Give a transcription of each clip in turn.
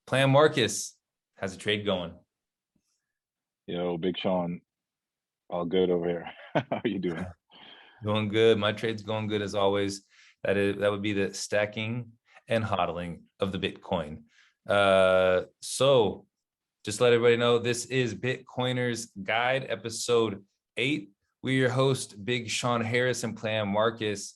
Plan Marcus, how's the trade going? Yo, Big Sean, all good over here. How are you doing? Going good. My trade's going good as always. That would be the stacking and hodling of the Bitcoin. So just let everybody know this is Bitcoiner's Guide, episode 8. We're your host, Big Sean Harris and Plan Marcus.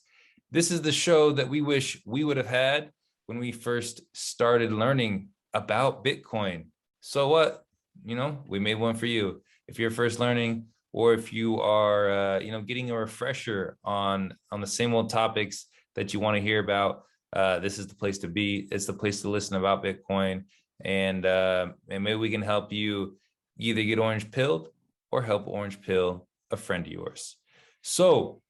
This is the show that we wish we would have had when we first started learning about Bitcoin. So what? We made one for you. If you're first learning, or if you are, getting a refresher on the same old topics that you want to hear about, this is the place to be. It's the place to listen about Bitcoin, and maybe we can help you either get orange pilled or help orange pill a friend of yours. So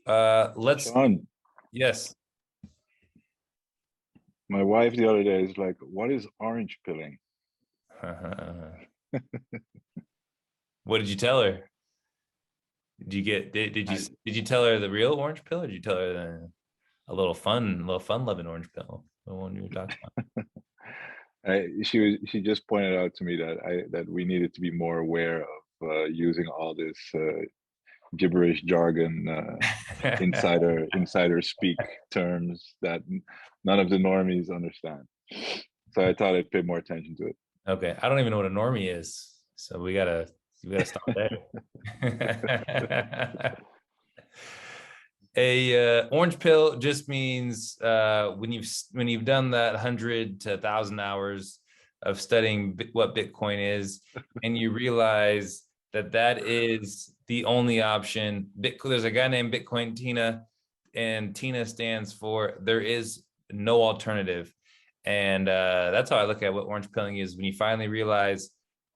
let's. Sean, Yes. my wife the other day is like, "What is orange pilling?" What did you tell her? Did you get I, did you tell her the real orange pill, or did you tell her a little fun loving orange pill, the one you were talking about? she just pointed out to me that we needed to be more aware of using all this gibberish jargon, insider speak terms that none of the normies understand. So I thought I'd pay more attention to Okay, I don't even know what a normie is, so we gotta stop there. A orange pill just means when you've done that 100 to 1,000 hours of studying what Bitcoin is, and you realize that is the only option. There's a guy named Bitcoin Tina, and Tina stands for there is no alternative. And that's how I look at what orange pilling is. When you finally realize,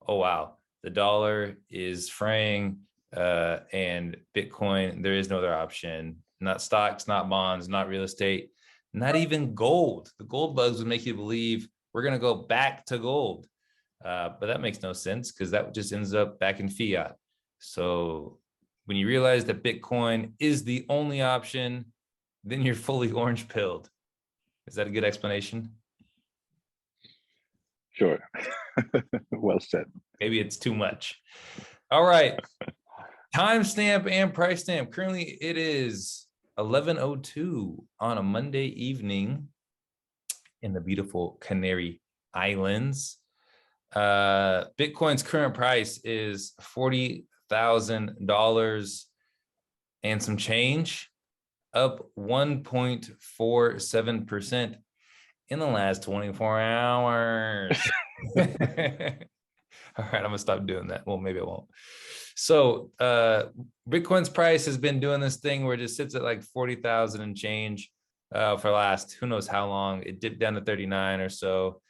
oh wow, the dollar is fraying, and Bitcoin, there is no other option. Not stocks, not bonds, not real estate, not even gold. The gold bugs would make you believe we're going to go back to gold. But that makes no sense because that just ends up back in fiat. So when you realize that Bitcoin is the only option, then you're fully orange pilled. Is that a good explanation? Sure. Well said. Maybe it's too much. All right. Timestamp and price stamp. Currently, it is 11:02 on a Monday evening in the beautiful Canary Islands. Bitcoin's current price is $40,000 and some change, up 1.47% in the last 24 hours. All right, I'm gonna stop doing that. Well, maybe I won't. So Bitcoin's price has been doing this thing where it just sits at like 40,000 and change for the last who knows how long. It dipped down to 39 or so.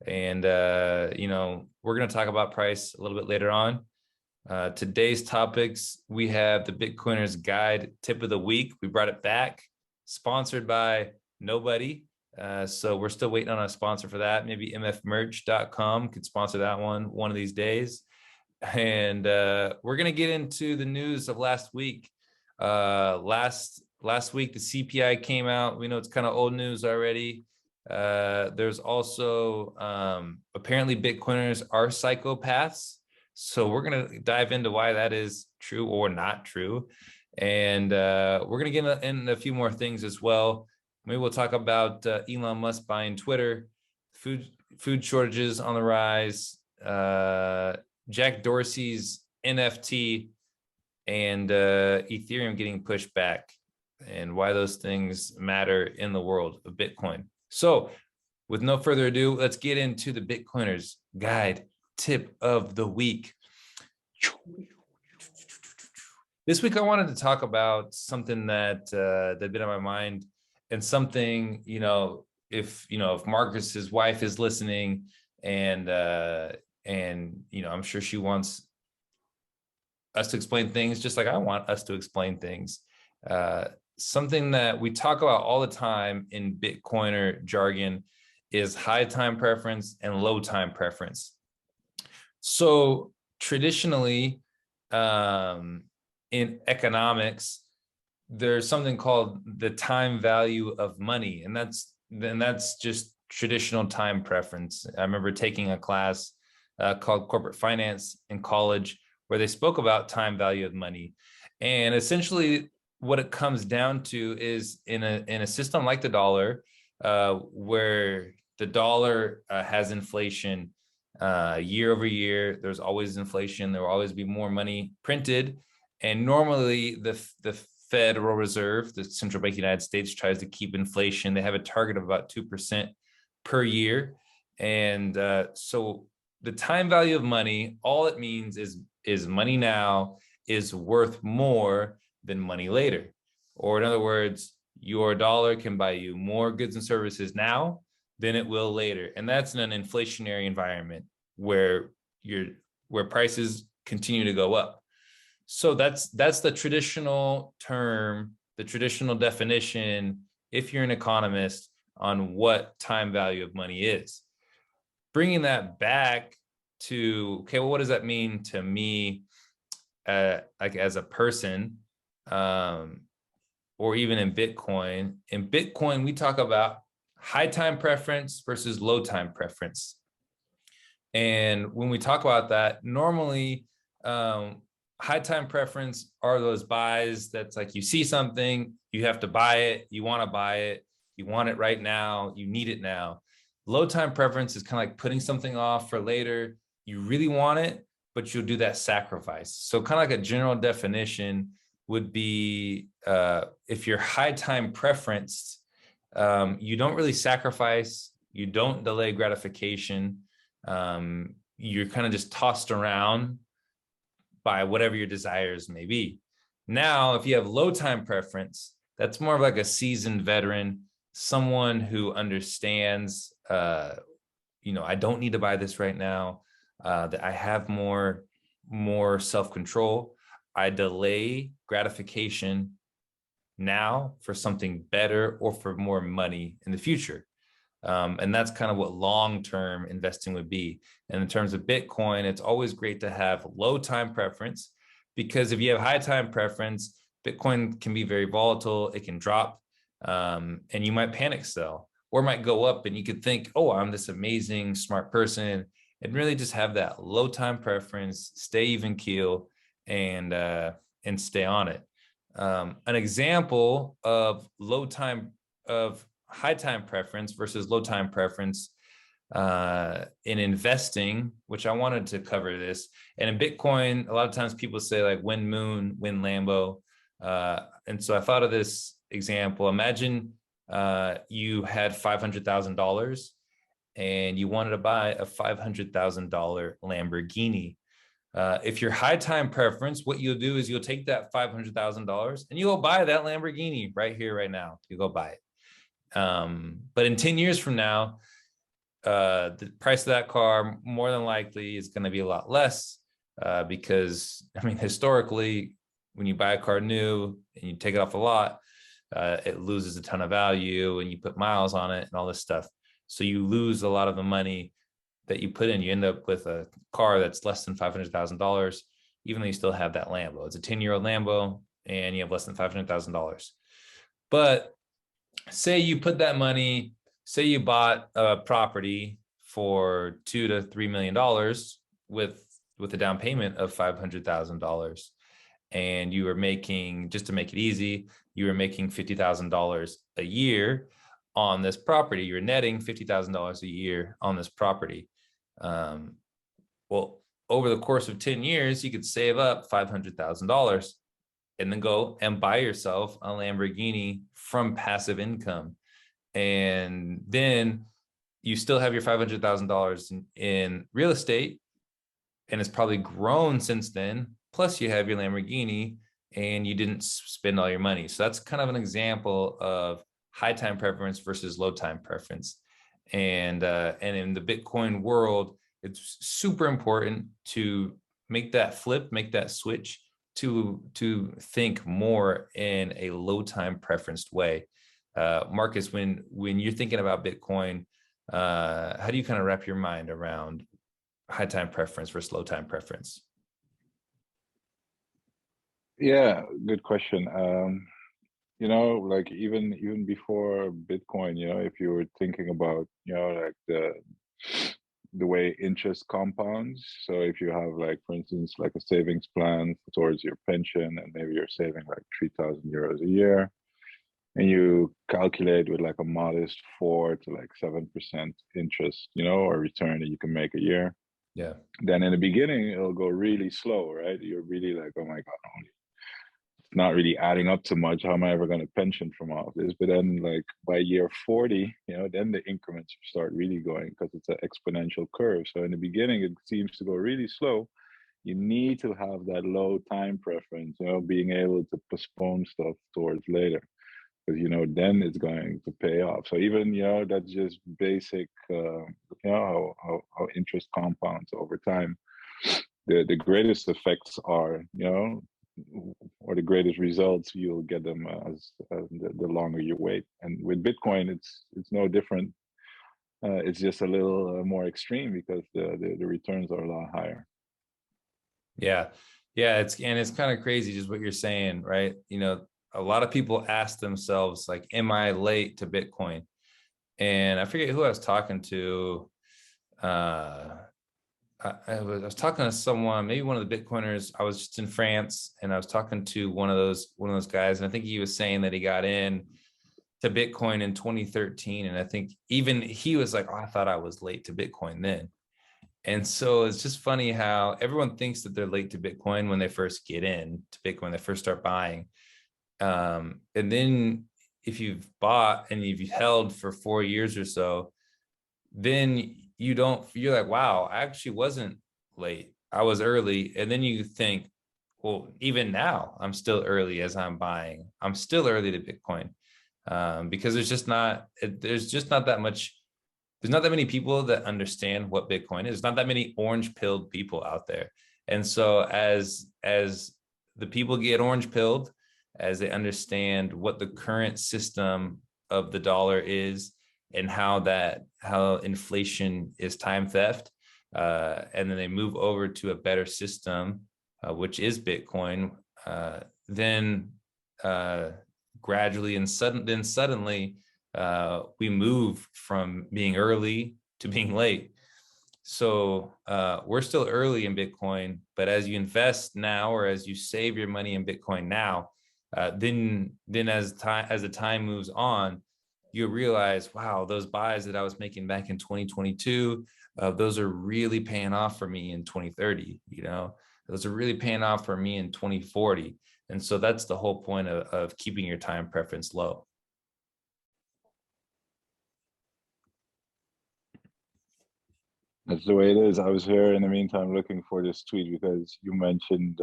And we're gonna talk about price a little bit later on. Today's topics, we have the Bitcoiner's Guide tip of the week. We brought it back, sponsored by nobody. So we're still waiting on a sponsor for that. Maybe mfmerch.com could sponsor that one of these days. And we're gonna get into the news of last week. Last week the CPI came out. We know it's kind of old news already. There's also apparently Bitcoiners are psychopaths. So we're gonna dive into why that is true or not true, and we're gonna get in a few more things as well. Maybe we'll talk about Elon Musk buying Twitter, food shortages on the rise, Jack Dorsey's NFT, and Ethereum getting pushed back, and why those things matter in the world of Bitcoin. So with no further ado, let's get into the Bitcoiner's Guide tip of the week. This week, I wanted to talk about something that had been on my mind, and something, if Marcus's wife is listening, and I'm sure she wants us to explain things just like I want us to explain things. Something that we talk about all the time in Bitcoiner jargon is high time preference and low time preference. So traditionally, in economics, there's something called the time value of money, and that's just traditional time preference. I remember taking a class called corporate finance in college where they spoke about time value of money. And essentially what it comes down to is in a system like the dollar, where the dollar has inflation year over year. There's always inflation. There will always be more money printed. And normally the Federal Reserve, the central bank of the United States, tries to keep inflation. They have a target of about 2% per year. And so the time value of money, all it means is money now is worth more than money later. Or in other words, your dollar can buy you more goods and services now than it will later. And that's in an inflationary environment where prices continue to go up. So that's the traditional term, the traditional definition, if you're an economist, on what time value of money is. Bringing that back to, okay, well, what does that mean to me, like as a person, or even in Bitcoin? In Bitcoin, we talk about high time preference versus low time preference. And when we talk about that, normally high time preference are those buys that's like you see something, you have to buy it, you want to buy it, you want it right now, you need it now. Low time preference is kind of like putting something off for later. You really want it, but you'll do that sacrifice. So kind of like a general definition would be if you're high time preference, you don't really sacrifice, you don't delay gratification. You're kind of just tossed around by whatever your desires may be. Now, if you have low time preference, that's more of like a seasoned veteran, someone who understands, I don't need to buy this right now, that I have more self-control. I delay gratification now for something better or for more money in the future. And that's kind of what long-term investing would be. And in terms of Bitcoin, it's always great to have low time preference, because if you have high time preference, Bitcoin can be very volatile. It can drop, and you might panic sell, or might go up and you could think, oh, I'm this amazing, smart person, and really just have that low time preference, stay even keel, and stay on it. An example of high time preference versus low time preference in investing, which I wanted to cover this. And in Bitcoin, a lot of times people say like win moon, win Lambo. And so I thought of this example. Imagine you had $500,000 and you wanted to buy a $500,000 Lamborghini. If your high time preference, what you'll do is you'll take that $500,000 and you'll buy that Lamborghini right here, right now. You go buy it. But in 10 years from now, the price of that car more than likely is going to be a lot less, because, I mean, historically, when you buy a car new and you take it off the lot, it loses a ton of value, and you put miles on it and all this stuff. So you lose a lot of the money that you put in. You end up with a car that's less than $500,000, even though you still have that Lambo. It's a 10-year-old Lambo and you have less than $500,000. But say you put that money, say you bought a property for $2 to $3 million with a down payment of $500,000, and you were making, just to make it easy, you were making $50,000 a year on this property. You're netting $50,000 a year on this property. Well, over the course of 10 years, you could save up $500,000 and then go and buy yourself a Lamborghini from passive income. And then you still have your $500,000 in real estate, and it's probably grown since then. Plus you have your Lamborghini and you didn't spend all your money. So that's kind of an example of high time preference versus low time preference. And in the Bitcoin world, it's super important to make that flip, make that switch to think more in a low time preferenced way. Marcus, when you're thinking about Bitcoin, how do you kind of wrap your mind around high time preference versus low time preference? Yeah, good question. you know, like even before Bitcoin, you know, if you were thinking about, you know, like the way interest compounds. So if you have like, for instance, like a savings plan towards your pension, and maybe you're saving like 3,000 euros a year, and you calculate with like a modest 4 to like 7% interest, you know, or return that you can make a year. Yeah. Then in the beginning, it'll go really slow, right? You're really like, oh my God, it's not really adding up to much. How am I ever going to pension from all of this? But then, like by year 40, you know, then the increments start really going because it's an exponential curve. So in the beginning, it seems to go really slow. You need to have that low time preference, you know, being able to postpone stuff towards later because you know then it's going to pay off. So even you know that's just basic, you know how interest compounds over time. The greatest effects are you know, or the greatest results you'll get them as the longer you wait. And with Bitcoin, it's no different. It's just a little more extreme because the returns are a lot higher. Yeah. Yeah. It's kind of crazy just what you're saying, right? You know, a lot of people ask themselves, like, am I late to Bitcoin? And I forget who I was talking to. Uh, I was talking to someone, maybe one of the Bitcoiners. I was just in France and I was talking to one of those guys, and I think he was saying that he got in to Bitcoin in 2013. And I think even he was like, oh, I thought I was late to Bitcoin then. And so it's just funny how everyone thinks that they're late to Bitcoin when they first get in to Bitcoin, they first start buying. And then if you've bought and you've held for 4 years or so, then you're like, wow, I actually wasn't late. I was early. And then you think, well, even now, I'm still early as I'm buying. I'm still early to Bitcoin, because there's just not that much. There's not that many people that understand what Bitcoin is. There's not that many orange pilled people out there. And so as the people get orange pilled, as they understand what the current system of the dollar is and how inflation is time theft, and then they move over to a better system, which is Bitcoin, then uh, gradually and suddenly we move from being early to being late. So we're still early in Bitcoin, but as you invest now or as you save your money in Bitcoin now, then as the time moves on, you realize, wow, those buys that I was making back in 2022, those are really paying off for me in 2030. You know, those are really paying off for me in 2040. And so that's the whole point of keeping your time preference low. That's the way it is. I was here in the meantime looking for this tweet because you mentioned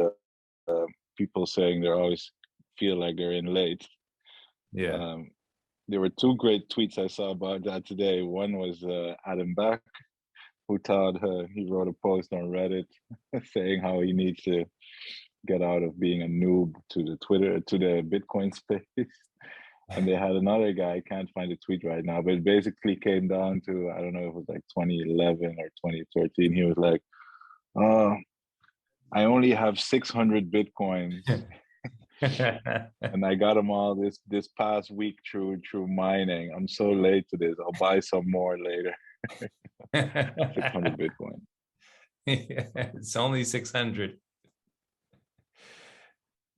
people saying they always feel like they're in late. Yeah. Um, there were two great tweets I saw about that today. One was Adam Back, who thought he wrote a post on Reddit saying how he needs to get out of being a noob to the Twitter to the Bitcoin space. And they had another guy, I can't find the tweet right now, but it basically came down to, I don't know if it was like 2011 or 2013. He was like, oh, I only have 600 Bitcoins and I got them all this past week through mining. I'm so late to this. I'll buy some more later. 600 Bitcoin. It's only 600.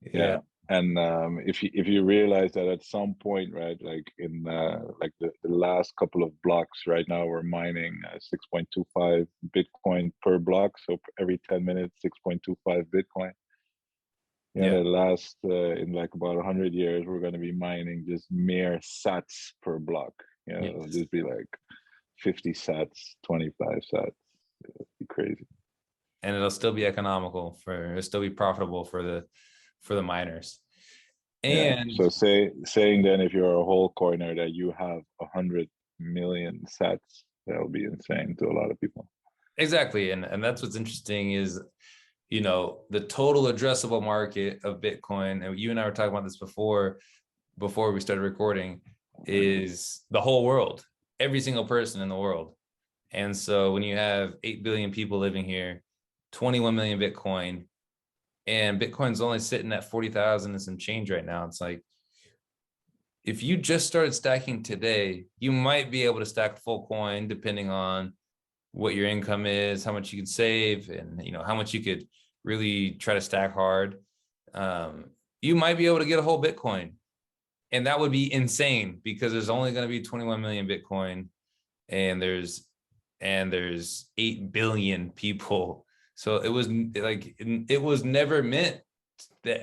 Yeah. Yeah. And if you realize that at some point, right, like in like the last couple of blocks right now, we're mining 6.25 Bitcoin per block. So every 10 minutes, 6.25 Bitcoin. Yeah, Yeah. the last in like about 100 years, we're going to be mining just mere sats per block. You know, it'll Yes. just be like 50 sats, 25 sats. It'll be crazy. And it'll still be profitable for the miners. Yeah. And So saying then if you're a whole coiner that you have 100 million sats, that'll be insane to a lot of people. exactly. And that's what's interesting is, you know, the total addressable market of Bitcoin, and you and I were talking about this before we started recording, is the whole world, every single person in the world. And so when you have 8 billion people living here, 21 million Bitcoin, and Bitcoin's only sitting at 40,000 and some change right now, it's like if you just started stacking today, you might be able to stack full coin depending on what your income is, how much you could save, and how much you could really try to stack hard. You might be able to get a whole Bitcoin, and that would be insane because there's only going to be 21 million Bitcoin, and there's 8 billion people. So it was never meant that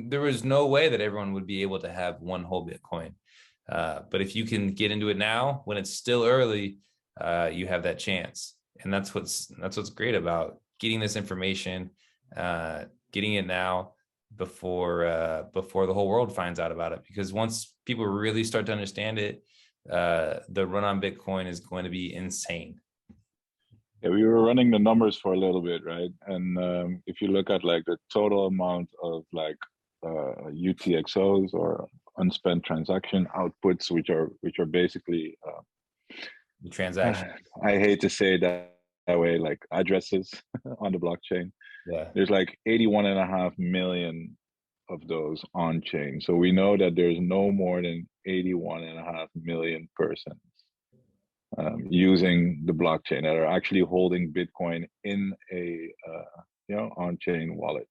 there was no way that everyone would be able to have one whole Bitcoin. But if you can get into it now when it's still early, you have that chance. And that's what's great about getting this information, getting it now before the whole world finds out about it. Because once people really start to understand it, the run on Bitcoin is going to be insane. Yeah, we were running the numbers for a little bit, right? And if you look at like the total amount of like UTXOs or unspent transaction outputs, which are basically The transaction. I hate to say that way, like addresses on the blockchain. Yeah. There's like 81.5 million of those on chain. So we know that there's no more than 81.5 million persons using the blockchain that are actually holding Bitcoin in a on-chain wallet.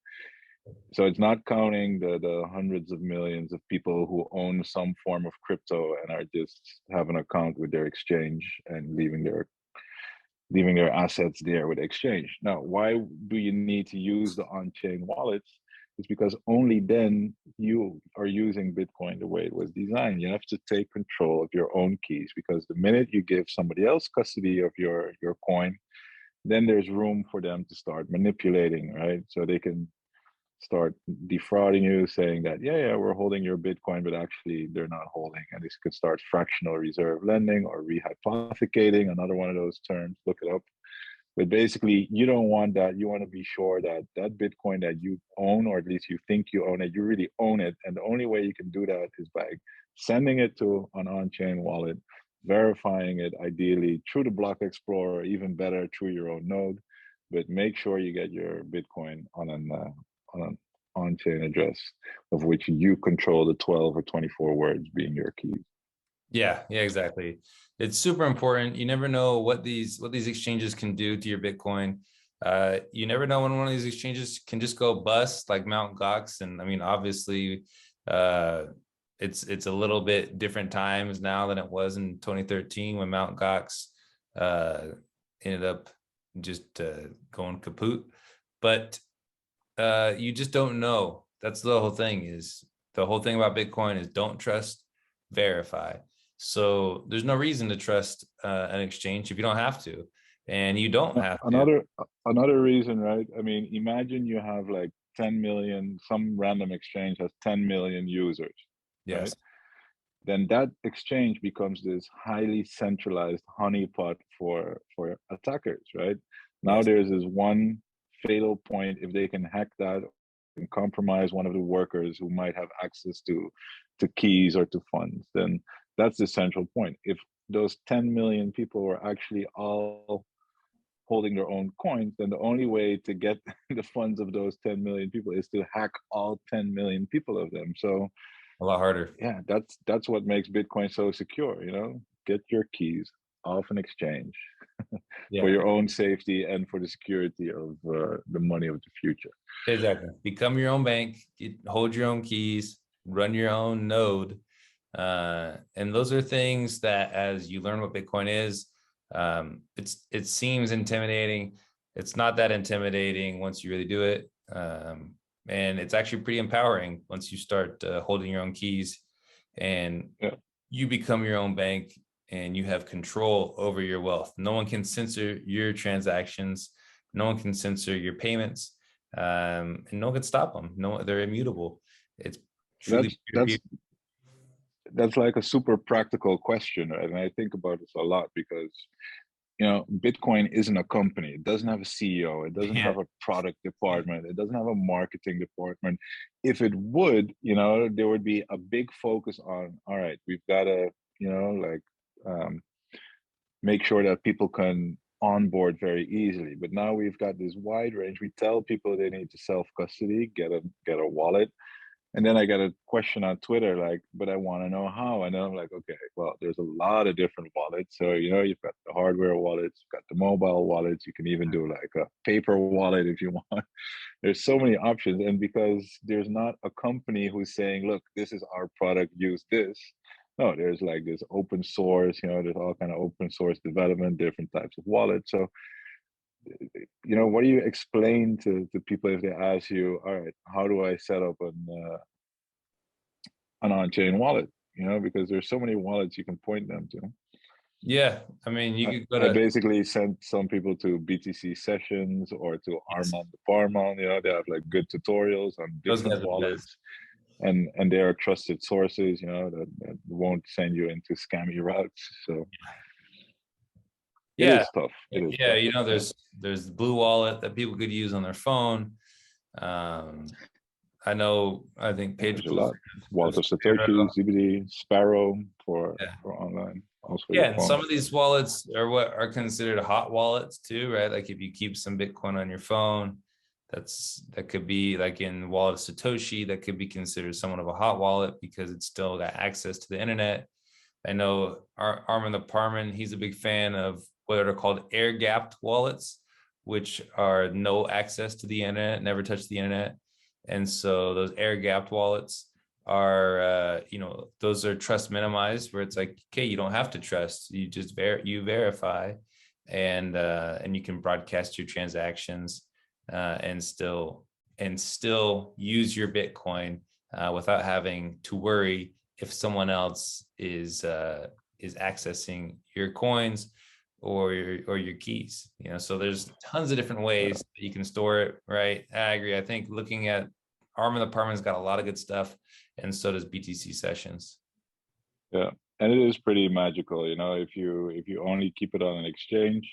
So it's not counting the hundreds of millions of people who own some form of crypto and are just have an account with their exchange and leaving their assets there with exchange. Now, why do you need to use the on-chain wallets? It's because only then you are using Bitcoin the way it was designed. You have to take control of your own keys, because the minute you give somebody else custody of your coin, then there's room for them to start manipulating, right? So they can start defrauding you, saying that, yeah, we're holding your Bitcoin, but actually they're not holding. And this could start fractional reserve lending or rehypothecating, another one of those terms, look it up. But basically, you don't want that. You want to be sure that that Bitcoin that you own, or at least you think you own it, you really own it. And the only way you can do that is by sending it to an on-chain wallet, verifying it ideally through the block explorer, even better through your own node. But make sure you get your Bitcoin on an on-chain address of which you control the 12 or 24 words being your keys. Yeah, exactly. It's super important. You never know what these exchanges can do to your Bitcoin. You never know when one of these exchanges can just go bust, like Mt. Gox. And I mean, obviously, it's a little bit different times now than it was in 2013 when Mt. Gox ended up just going kaput. But you just don't know. That's the whole thing. Is the whole thing about Bitcoin is don't trust, verify. So there's no reason to trust an exchange if you don't have to, and you don't have to. Another reason, right? I mean, imagine you have like 10 million, some random exchange has 10 million users, right? Yes. Then that exchange becomes this highly centralized honeypot for attackers, right? Now Yes. there's this one fatal point. If they can hack that and compromise one of the workers who might have access to keys or to funds, then that's the central point. If those 10 million people were actually all holding their own coins, then the only way to get the funds of those 10 million people is to hack all 10 million people of them. So A lot harder. yeah, that's what makes Bitcoin so secure. Get your keys off an exchange for Yeah, your own safety and for the security of the money of the future. exactly. Become your own bank, hold your own keys, run your own node. And those are things that as you learn what Bitcoin is, it seems intimidating. It's not that intimidating once you really do it. And it's actually pretty empowering once you start holding your own keys and Yeah. you become your own bank and you have control over your wealth. No one can censor your transactions. No one can censor your payments, and no one can stop them. No, they're immutable. It's truly That's that's that's like a super practical question, right? And I think about this a lot because Bitcoin isn't a company. It doesn't have a CEO. It doesn't yeah, have a product department. It doesn't have a marketing department. If it would, there would be a big focus on, all right, we've got to, like um, make sure that people can onboard very easily. But now we've got this wide range. We tell people they need to self custody, get a wallet, And then I got a question on Twitter, like, but I want to know how. And then I'm like, okay, well, there's a lot of different wallets. So, you know, you've got the hardware wallets, you've got the mobile wallets. You can even do like a paper wallet if you want. There's so many options. And because there's not a company who's saying, look, this is our product, use this. No, there's like this open source, you know, there's all kind of open source development, different types of wallets. So, you know, what do you explain to people if they ask you, all right, how do I set up an on-chain wallet? You know, because there's so many wallets you can point them to. Yeah, I mean, you could go I to, basically sent some people to BTC sessions or to yes, Armand the Farmon. You know, they have like good tutorials on those guys different are the best. wallets, and they are trusted sources. You know, that won't send you into scammy routes. So it Yeah, is tough. It is yeah, tough. you know, Yeah. there's the Blue Wallet that people could use on their phone. Um, I know, I think Yeah, there's a Pedro's lot. Wallet of Sparrow. Satoshi, ZBD, Sparrow Yeah. for online, also for Yeah, your and phone. some of these wallets are what are considered hot wallets too, right? Like if you keep some Bitcoin on your phone, that could be like in Wallet of Satoshi, that could be considered somewhat of a hot wallet because it's still got access to the internet. I know Armin the Parman, he's a big fan of what are called air gapped wallets, which are no access to the internet, never touch the internet. And so those air gapped wallets are, those are trust minimized, where it's like, okay, you don't have to trust, you just verify, and you can broadcast your transactions, and still use your Bitcoin without having to worry if someone else is accessing your coins or your keys. So there's tons of different ways Yeah. that you can store it, right? I agree. I think looking at Arm and the Parman's got a lot of good stuff, and so does BTC Sessions. Yeah, and it is pretty magical, you know, if you only keep it on an exchange,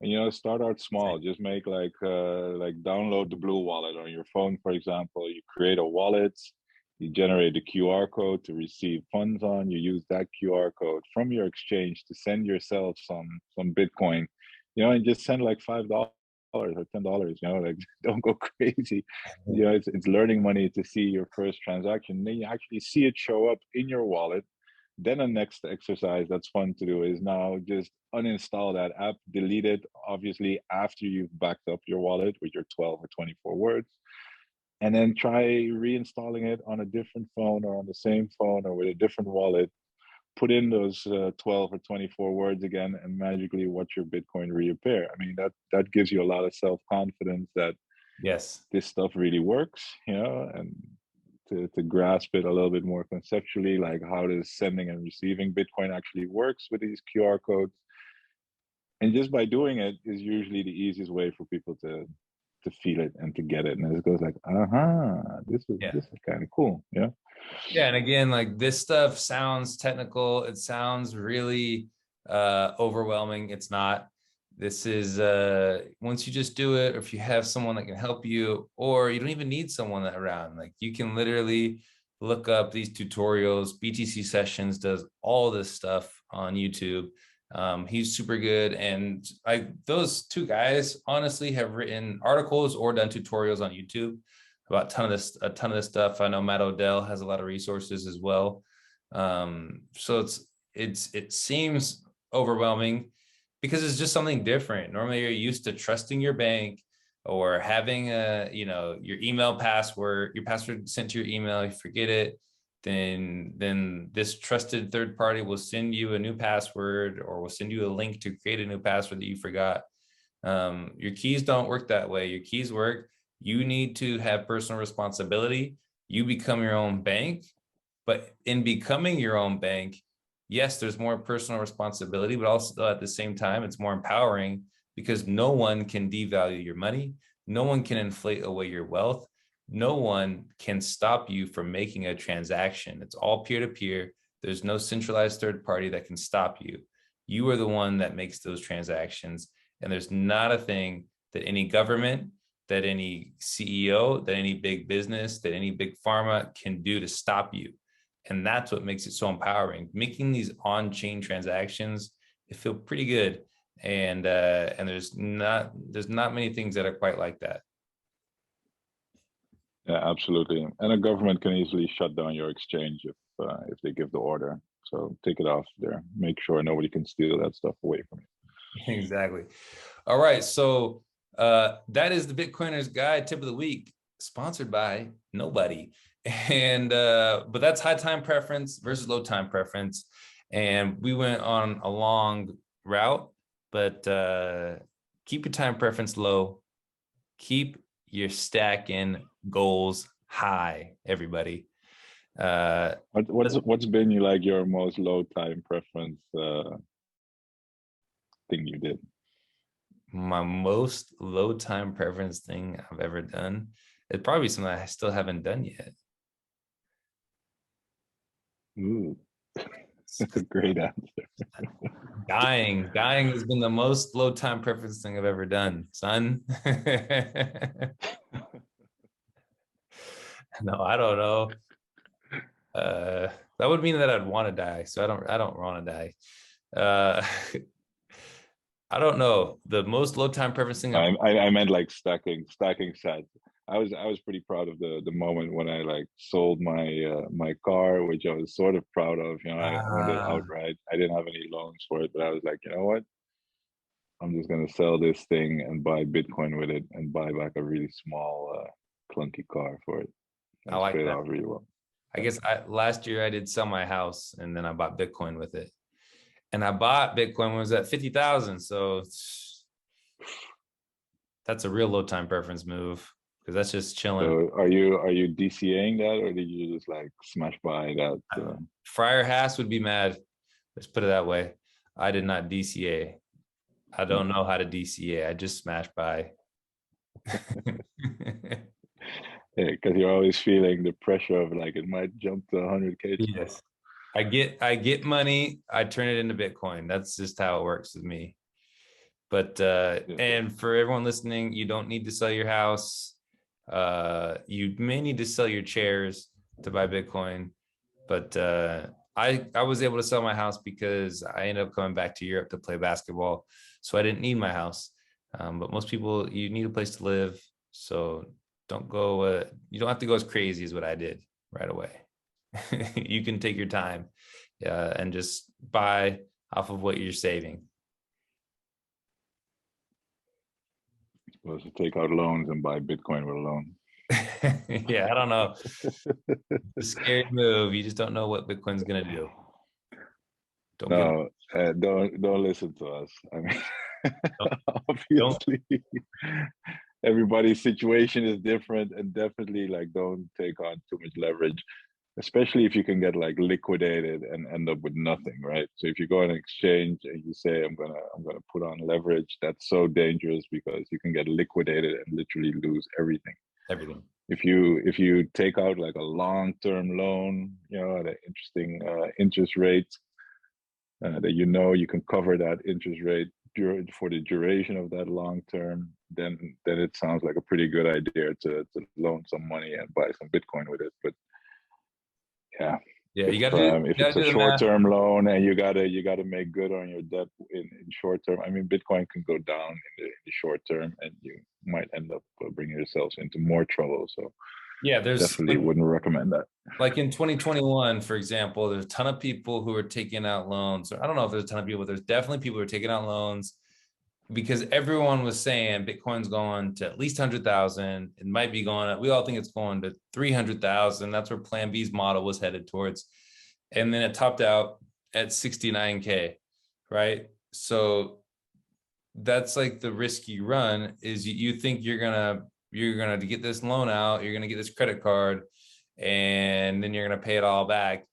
and you know, start out small. Just make like download the Blue Wallet on your phone, for example. You create a wallet, you generate a QR code to receive funds on. You use that QR code from your exchange to send yourself some Bitcoin, you know, and just send like $5 or $10. You know, like don't go crazy. You know, it's learning money to see your first transaction. Then you actually see it show up in your wallet. Then the next exercise that's fun to do is now just uninstall that app, delete it, obviously, after you've backed up your wallet with your 12 or 24 words, and then try reinstalling it on a different phone or on the same phone or with a different wallet. Put in those 12 or 24 words again and magically watch your Bitcoin reappear. I mean, that gives you a lot of self-confidence that Yes. this stuff really works, you know, and to grasp it a little bit more conceptually, like how does sending and receiving Bitcoin actually works with these QR codes. And just by doing it is usually the easiest way for people to feel it and to get it. And it goes like, Yeah. this is kind of cool. Yeah. Yeah, and again, like this stuff sounds technical. It sounds really overwhelming. It's not. This is once you just do it, or if you have someone that can help you, or you don't even need someone that around. Like you can literally look up these tutorials. BTC Sessions does all this stuff on YouTube. He's super good, and those two guys honestly have written articles or done tutorials on YouTube about a ton of this stuff. I know Matt Odell has a lot of resources as well. So it seems overwhelming because it's just something different. Normally you're used to trusting your bank or having your your password sent to your email, you forget it, then this trusted third party will send you a new password or will send you a link to create a new password that you forgot. Your keys don't work that way. Your keys work. You need to have personal responsibility. You become your own bank, but in becoming your own bank, yes, there's more personal responsibility, but also at the same time, it's more empowering because no one can devalue your money. No one can inflate away your wealth. No one can stop you from making a transaction. It's all peer to peer. There's no centralized third party that can stop you. You are the one that makes those transactions. And there's not a thing that any government, that any CEO, that any big business, that any big pharma can do to stop you. And that's what makes it so empowering. Making these on-chain transactions, it feel pretty good. And there's not many things that are quite like that. Yeah, absolutely. And a government can easily shut down your exchange if they give the order. So take it off there. Make sure nobody can steal that stuff away from you. Exactly. All right. So that is the Bitcoiner's Guide tip of the week, sponsored by nobody. And but that's high time preference versus low time preference. And we went on a long route, but keep your time preference low. Keep your stacking goals high, everybody. What's been your most low time preference thing you did? My most low time preference thing I've ever done. It'd probably be something I still haven't done yet. Ooh, that's a great answer. Dying has been the most low time preference thing I've ever done, son. No, I don't know. That would mean that I'd want to die, so I don't want to die. uh I don't know. The most low time preference thing I meant like stacking sats. I was pretty proud of the moment when I like sold my car, which I was sort of proud of. You know, I owned it uh, outright. I didn't have any loans for it, but I was like, you know what? I'm just gonna sell this thing and buy Bitcoin with it and buy back a really small, clunky car for it. And I it's like paid that. off really well. I Yeah. guess last year I did sell my house and then I bought Bitcoin with it. And I bought Bitcoin when it was at 50,000. So that's a real low time preference move because that's just chilling. So are you DCAing that, or did you just like smash by that? Friar Hass would be mad. Let's put it that way. I did not DCA. I don't know how to DCA. I just smashed by. Yeah, because you're always feeling the pressure of like it might jump to 100K tomorrow. Yes. I get money, I turn it into Bitcoin. That's just how it works with me. But Yeah. and for everyone listening, you don't need to sell your house. You may need to sell your chairs to buy Bitcoin. But I was able to sell my house because I ended up coming back to Europe to play basketball, so I didn't need my house. But most people, you need a place to live, so don't go. You don't have to go as crazy as what I did right away. You can take your time and just buy off of what you're saving. Supposed to take out loans and buy Bitcoin with a loan. Yeah, I don't know. It's a scary move. You just don't know what Bitcoin's gonna do. Don't get No, don't listen to us. I mean, don't obviously, everybody's situation is different, and definitely like don't take on too much leverage, especially if you can get like liquidated and end up with nothing, right? So if you go on an exchange and you say I'm gonna put on leverage, that's so dangerous because you can get liquidated and literally lose everything. everything. If you take out like a long-term loan, you know, at an interesting interest rate, that you can cover that interest rate for the duration of that long term, then it sounds like a pretty good idea to loan some money and buy some Bitcoin with it. But yeah, Yeah, you if gotta it's a do the short math. term loan and you gotta make good on your debt in short term, I mean, Bitcoin can go down in the short term, and you might end up bringing yourselves into more trouble. So Yeah, there's definitely wouldn't recommend that. like in 2021, for example, there's a ton of people who are taking out loans. Or I don't know if there's a ton of people, but there's definitely people who are taking out loans because everyone was saying Bitcoin's going to at least 100,000. It might be going up. We all think it's going to 300,000. That's where Plan B's model was headed towards. And then it topped out at 69K, right? So that's like the risk you run is you think you're gonna get this loan out, you're gonna get this credit card, and then you're gonna pay it all back.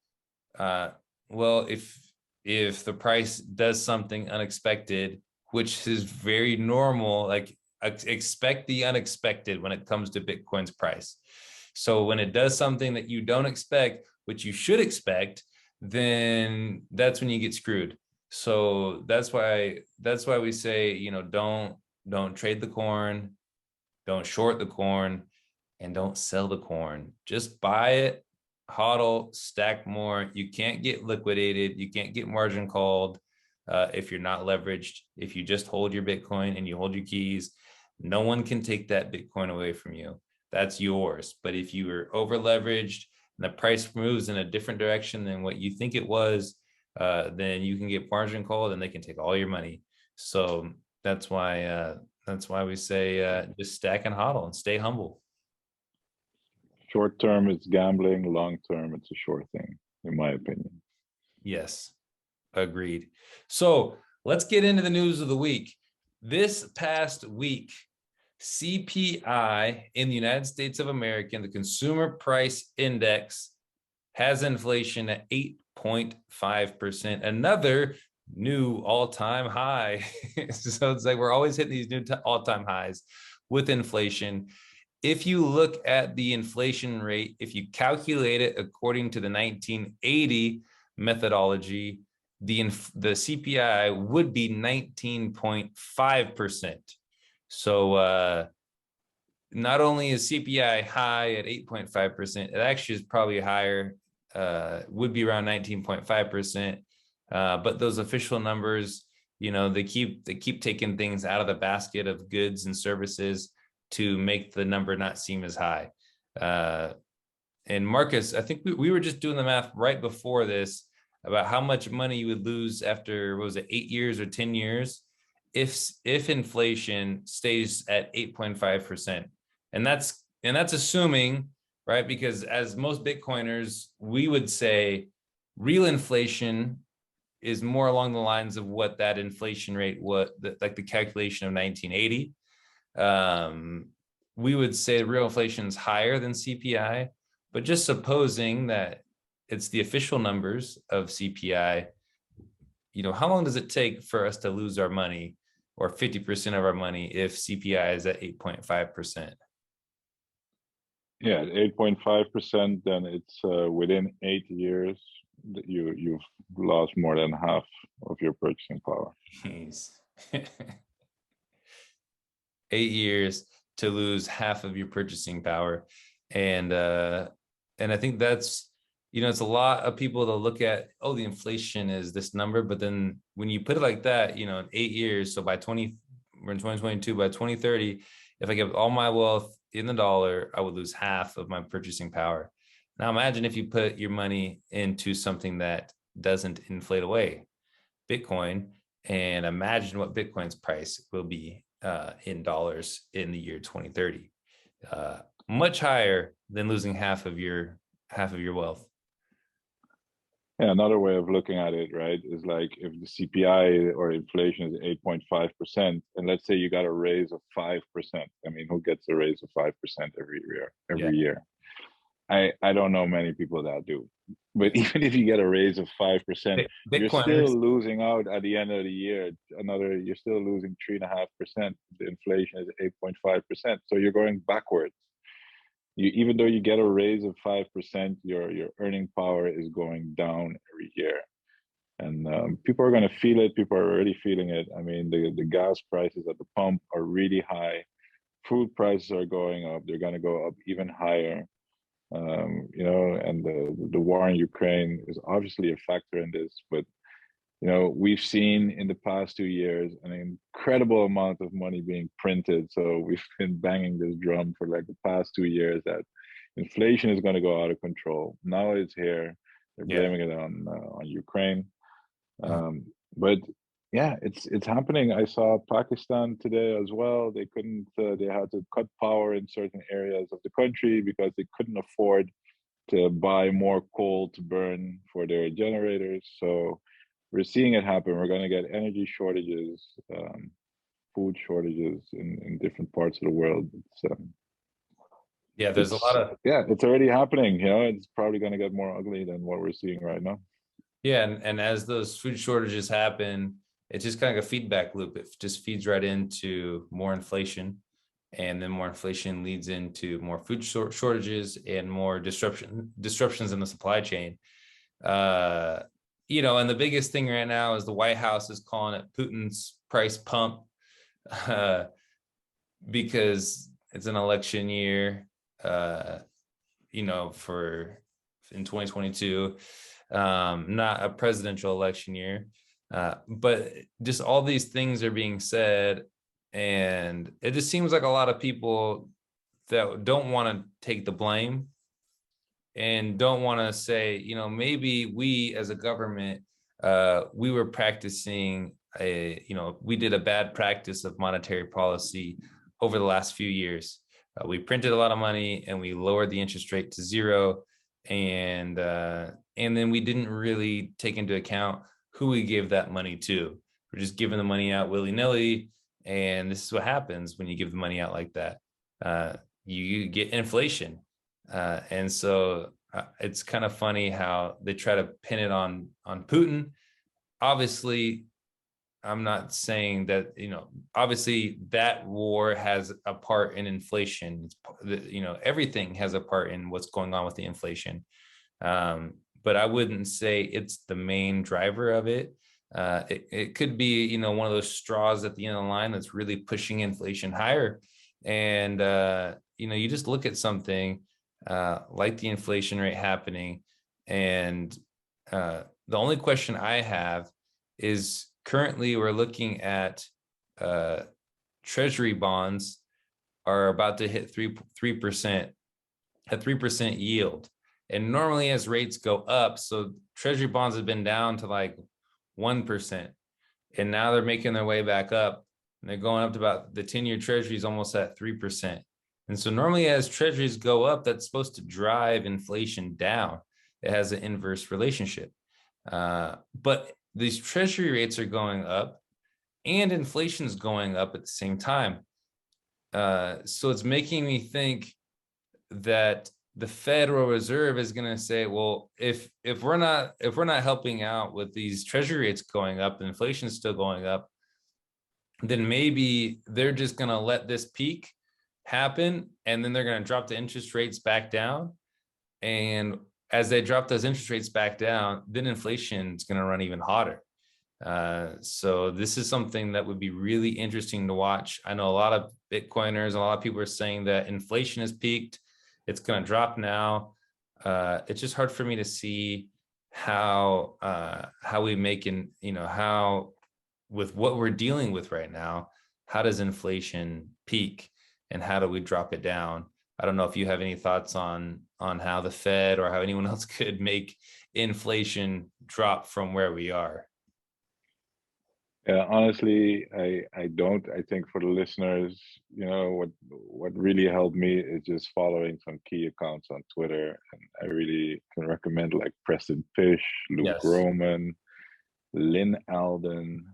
Uh, well, if the price does something unexpected, which is very normal, like expect the unexpected when it comes to Bitcoin's price. So when it does something that you don't expect, which you should expect, then that's when you get screwed. So that's why we say, don't trade the corn, don't short the corn, and don't sell the corn. Just buy it, hodl, stack more. You can't get liquidated. You can't get margin called if you're not leveraged. If you just hold your Bitcoin and you hold your keys, no one can take that Bitcoin away from you. that's yours. But if you were over leveraged and the price moves in a different direction than what you think it was, then you can get margin called and they can take all your money. So that's why we say just stack and hodl and stay humble. Short term, it's gambling. Long term, it's a sure thing, in my opinion. Yes, agreed. So let's get into the news of the week. This past week, CPI in the United States of America, the Consumer Price Index, has inflation at 8.5%, another new all-time high. So it's like we're always hitting these new all-time highs with inflation. If you look at the inflation rate, if you calculate it according to the 1980 methodology, the CPI would be 19.5%. So not only is CPI high at 8.5%, it actually is probably higher, would be around 19.5%. But those official numbers, they keep taking things out of the basket of goods and services to make the number not seem as high. And Marcus, I think we were just doing the math right before this about how much money you would lose after, what was it, 8 years or 10 years if inflation stays at 8.5%. And that's assuming, right? Because as most Bitcoiners, we would say real inflation is more along the lines of what that inflation rate was, like the calculation of 1980. We would say real inflation is higher than CPI, but just supposing that it's the official numbers of CPI, how long does it take for us to lose our money or 50% of our money if CPI is at 8.5%? Yeah, 8.5%, then it's within 8 years that you've lost more than half of your purchasing power. Jeez. 8 years to lose half of your purchasing power. And I think that's, it's a lot of people that look at, oh, the inflation is this number, but then when you put it like that, in 8 years, so we're in 2022, by 2030, if I give all my wealth in the dollar, I would lose half of my purchasing power. Now imagine if you put your money into something that doesn't inflate away, Bitcoin, and imagine what Bitcoin's price will be in dollars in the year 2030. Much higher than losing half of your wealth. Yeah, another way of looking at it, right, is like if the CPI or inflation is 8.5%, and let's say you got a raise of 5%. I mean, who gets a raise of 5% every year? I don't know many people that do. But even if you get a raise of 5%, you're still losing out at the end of the year. You're still losing 3.5%. The inflation is 8.5%. So you're going backwards. Even though you get a raise of 5%, your earning power is going down every year. And people are going to feel it. People are already feeling it. I mean, the gas prices at the pump are really high. Food prices are going up. They're going to go up even higher. And the war in Ukraine is obviously a factor in this, but we've seen in the past 2 years an incredible amount of money being printed. So we've been banging this drum for like the past 2 years that inflation is going to go out of control. Now it's here. They're blaming it on Ukraine, but yeah, it's happening. I saw Pakistan today as well. They couldn't. They had to cut power in certain areas of the country because they couldn't afford to buy more coal to burn for their generators. So we're seeing it happen. We're going to get energy shortages, food shortages in different parts of the world. There's a lot of it's already happening. It's probably going to get more ugly than what we're seeing right now. Yeah, and as those food shortages happen, it's just kind of a feedback loop. It just feeds right into more inflation, and then more inflation leads into more food shortages and more disruptions in the supply chain. And the biggest thing right now is the White House is calling it Putin's price pump because it's an election year, for in 2022, not a presidential election year. But just all these things are being said, and it just seems like a lot of people that don't want to take the blame and don't want to say, maybe we as a government, we were practicing we did a bad practice of monetary policy over the last few years. We printed a lot of money and we lowered the interest rate to zero, and then we didn't really take into account who we gave that money to. We're just giving the money out willy-nilly, and this is what happens when you give the money out like that. You get inflation. And so it's kind of funny how they try to pin it on Putin. Obviously, I'm not saying that, obviously that war has a part in inflation. Everything has a part in what's going on with the inflation. But I wouldn't say it's the main driver of it. It could be, one of those straws at the end of the line that's really pushing inflation higher. And, you just look at something like the inflation rate happening. And the only question I have is, currently we're looking at treasury bonds are about to hit 3%, a 3% yield. And normally as rates go up, so treasury bonds have been down to like 1%. And now they're making their way back up. And they're going up to about the 10-year treasury is almost at 3%. And so normally as treasuries go up, that's supposed to drive inflation down. It has an inverse relationship. But these treasury rates are going up and inflation is going up at the same time. So it's making me think that the Federal Reserve is going to say, well, if we're not helping out with these treasury rates going up and inflation is still going up, then maybe they're just going to let this peak happen, and then they're going to drop the interest rates back down. And as they drop those interest rates back down, then inflation is going to run even hotter. So this is something that would be really interesting to watch. I know a lot of Bitcoiners, a lot of people are saying that inflation has peaked. It's going to drop now. It's just hard for me to see how we make how, with what we're dealing with right now, how does inflation peak and how do we drop it down? I don't know if you have any thoughts on how the Fed or how anyone else could make inflation drop from where we are. Yeah, honestly, I don't. I think for the listeners, what really helped me is just following some key accounts on Twitter, and I really can recommend like Preston Fish, Luke Yes. Roman, Lynn Alden,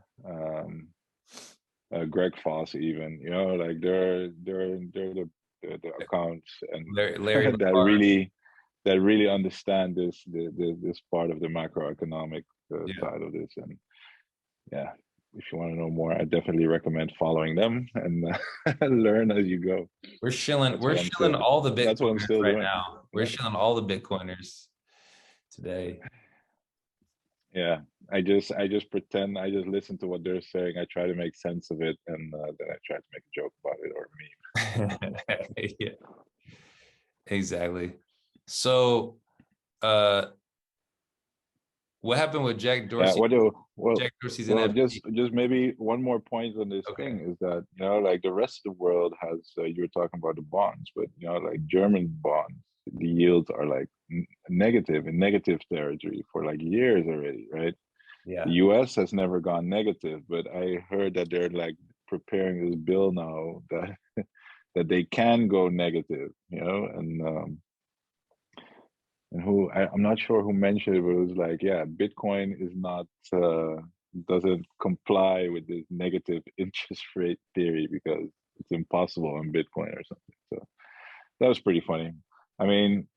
Greg Foss, even. Like they're the accounts and Larry that really understand this part of the macroeconomic side of this. And yeah, if you want to know more, I definitely recommend following them and learn as you go. We're shilling all the That's what I'm Bitcoiners still right doing. now. We're shilling all the Bitcoiners today. Yeah, I just pretend, I just listen to what they're saying. I try to make sense of it, and then I try to make a joke about it or a meme. Yeah, exactly. So, what happened with Jack Yeah, Dorsey? Jack Dorsey's NFT. just maybe one more point on this Okay. thing is that like the rest of the world has you were talking about the bonds, but like German bonds, the yields are like negative in negative territory for like years already, right? Yeah. The US has never gone negative, but I heard that they're like preparing this bill now that that they can go negative, and I'm not sure who mentioned it, but it was like, yeah, Bitcoin is not doesn't comply with this negative interest rate theory because it's impossible on Bitcoin or something. So that was pretty funny. I mean,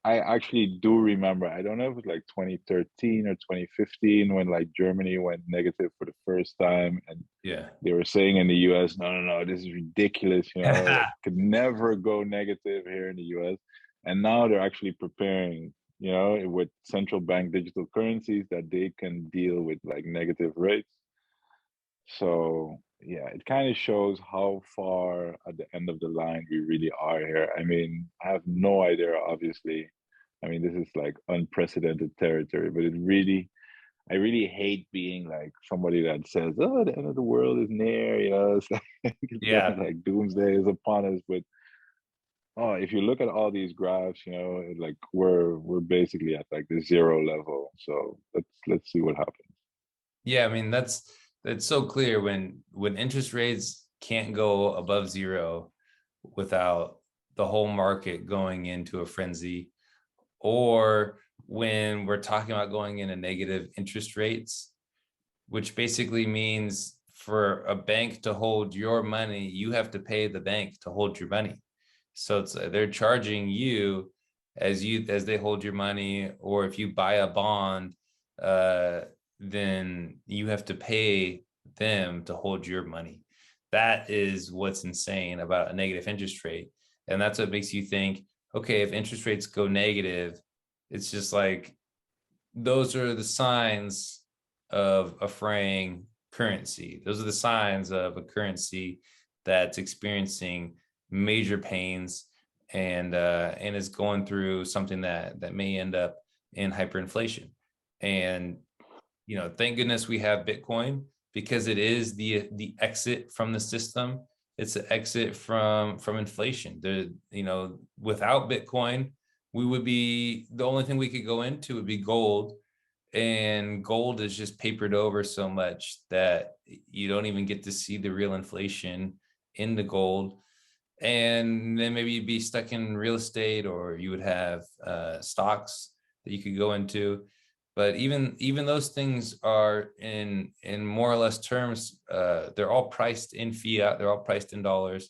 I actually do remember, I don't know if it was like 2013 or 2015 when like Germany went negative for the first time, and Yeah. they were saying in the US, no, this is ridiculous, it could never go negative here in the US. And now they're actually preparing, with central bank digital currencies that they can deal with like negative rates. So yeah, it kind of shows how far at the end of the line we really are here. I mean, I have no idea, obviously. I mean, this is like unprecedented territory, but it really, I really hate being like somebody that says, "Oh, the end of the world is near," it's like it's Yeah. like doomsday is upon us. But oh, if you look at all these graphs, like we're basically at like the zero level. So let's see what happens. Yeah, I mean that's so clear when interest rates can't go above zero without the whole market going into a frenzy, or when we're talking about going into negative interest rates, which basically means for a bank to hold your money, you have to pay the bank to hold your money. So it's they're charging you as they hold your money, or if you buy a bond, uh, then you have to pay them to hold your money. That is what's insane about a negative interest rate. And that's what makes you think, okay, if interest rates go negative, it's just like those are the signs of a fraying currency. Those are the signs of a currency that's experiencing major pains and is going through something that may end up in hyperinflation. And thank goodness we have Bitcoin, because it is the exit from the system. It's an exit from inflation. Without Bitcoin, we would be the only thing we could go into would be gold, and gold is just papered over so much that you don't even get to see the real inflation in the gold. And then maybe you'd be stuck in real estate, or you would have stocks that you could go into. But even those things are in more or less terms, they're all priced in fiat, they're all priced in dollars,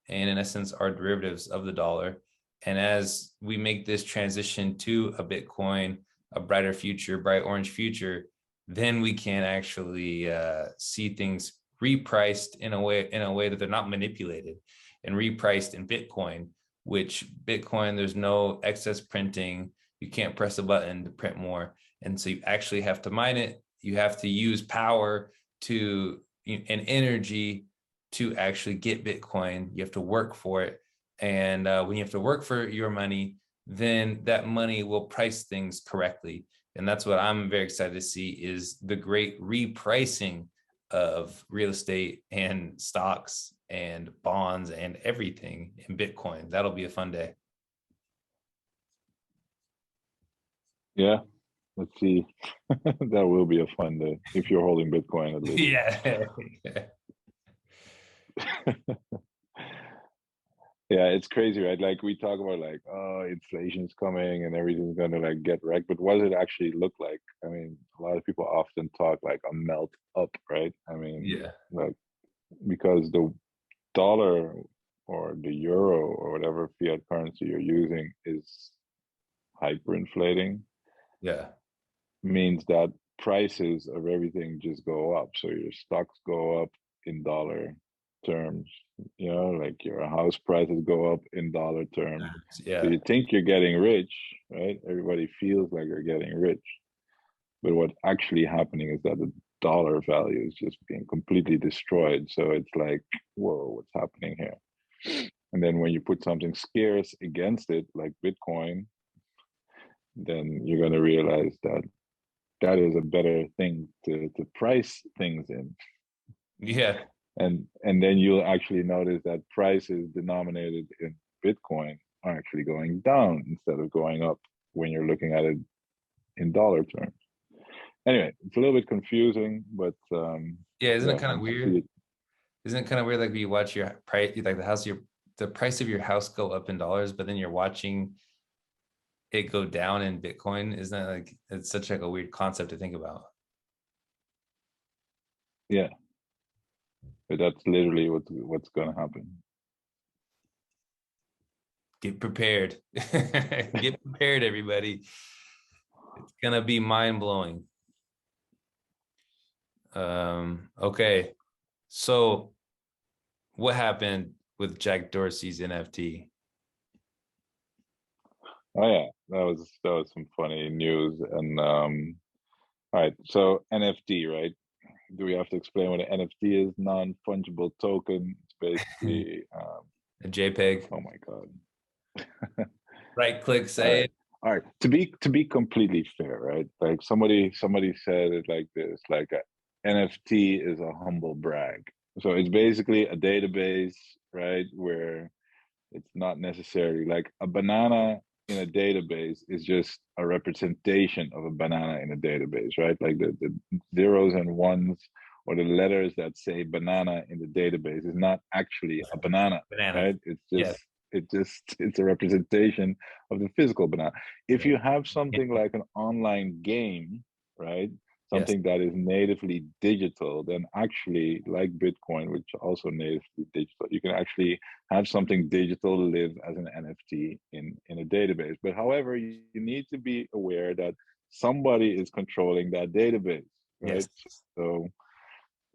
and in essence are derivatives of the dollar. And as we make this transition to a Bitcoin, a brighter future, bright orange future, then we can actually see things repriced in a way that they're not manipulated, and repriced in Bitcoin, which Bitcoin, there's no excess printing. You can't press a button to print more. And so you actually have to mine it. You have to use power and energy to actually get Bitcoin. You have to work for it. And when you have to work for your money, then that money will price things correctly. And that's what I'm very excited to see, is the great repricing of real estate and stocks and bonds and everything in Bitcoin. That'll be a fun day. Yeah, let's see. That will be a fun day if you're holding Bitcoin at least. Yeah. Yeah, it's crazy, right? Like we talk about like, oh, inflation's coming and everything's gonna like get wrecked, but what does it actually look like? I mean, a lot of people often talk like a melt up, right? I mean, Yeah. like because the dollar or the euro or whatever fiat currency you're using is hyperinflating, Yeah. means that prices of everything just go up. So your stocks go up in dollar terms, like your house prices go up in dollar terms. So Yeah. you think you're getting rich, right? Everybody feels like they're getting rich. But what's actually happening is that the dollar value is just being completely destroyed. So it's like, whoa, what's happening here? And then when you put something scarce against it, like Bitcoin, then you're going to realize that that is a better thing to price things in. Yeah. And then you'll actually notice that prices denominated in Bitcoin are actually going down instead of going up when you're looking at it in dollar terms. Anyway, it's a little bit confusing, but Yeah. Isn't it yeah, kind of I weird? see it. Isn't it kind of weird? Like you watch your price, like the price of your house go up in dollars, but then you're watching it go down in Bitcoin. Isn't that like, it's such like a weird concept to think about? Yeah, but that's literally what's going to happen. Get prepared. Get prepared, everybody. It's gonna be mind blowing. Okay. So what happened with Jack Dorsey's NFT? Oh yeah, that was some funny news. And all right, so NFT, right? Do we have to explain what an NFT is? Non-fungible token. It's basically A JPEG. oh my god. Right click, All say right. it. All right, to be completely fair, right? Like somebody said it like this, like a NFT is a humble brag. So it's basically a database, right? Where it's not necessarily like a banana in a database is just a representation of a banana in a database, right? Like the zeros and ones or the letters that say banana in the database is not actually a banana, Banana. right? Yes. It's a representation of the physical banana. If Yeah. you have something like an online game, right? Yes. Something that is natively digital, then actually, like Bitcoin, which also natively digital, you can actually have something digital live as an NFT in a database. But however, you need to be aware that somebody is controlling that database, right? Yes. So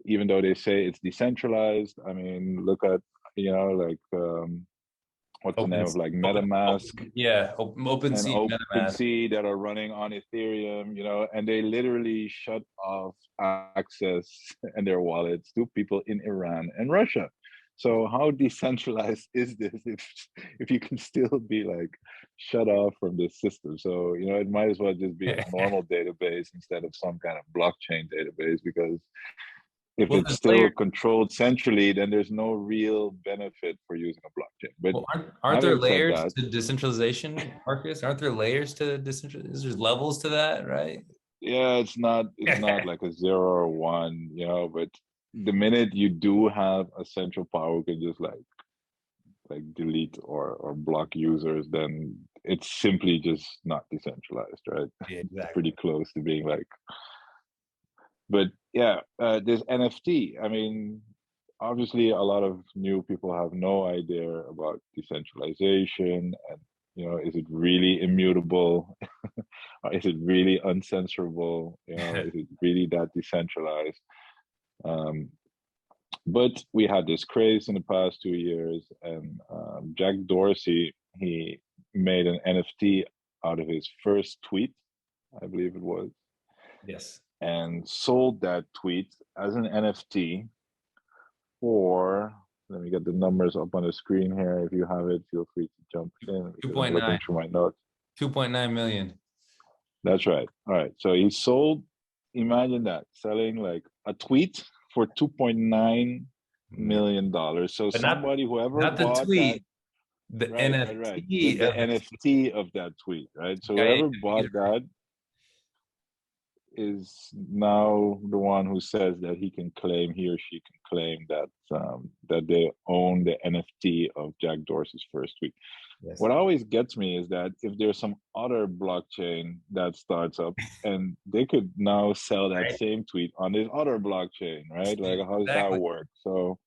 even though they say it's decentralized, I mean, look at like what's the Open, name of like open, MetaMask open, yeah. Open and seat MetaMask. OpenSea that are running on Ethereum, and they literally shut off access and their wallets to people in Iran and Russia. So how decentralized is this if you can still be like shut off from this system? So it might as well just be a normal database instead of some kind of blockchain database, because if Well, it's there's still layers. controlled centrally, then there's no real benefit for using a blockchain. But Well, aren't there having said layers that, to decentralization, Marcus? Aren't there layers to decentralization? There's levels to that, right? yeah, it's not like a zero or one, but the minute you do have a central power who can just like delete or block users, then it's simply just not decentralized, right? Yeah, It's exactly. pretty close to being like, but yeah, this NFT. I mean, obviously, a lot of new people have no idea about decentralization, and is it really immutable? Or is it really uncensorable? Is it really that decentralized? Um, but we had this craze in the past 2 years, and Jack Dorsey, he made an NFT out of his first tweet, I believe it was, Yes. and sold that tweet as an NFT for, let me get the numbers up on the screen here. If you have it, feel free to jump in because I'm 2.9. looking through my notes. 2.9 million. That's right. All right. So he sold, imagine that, selling like a tweet for $2.9 million. So But not somebody, whoever not the bought that, tweet, the right. The, NFT the of the tweet. NFT of that tweet, right? So Okay, whoever bought that is now the one who says that he or she can claim that they own the NFT of Jack Dorsey's first tweet. yes. What always gets me is that if there's some other blockchain that starts up and they could now sell that Right. same tweet on this other blockchain, right? Like, how does that Exactly. work? So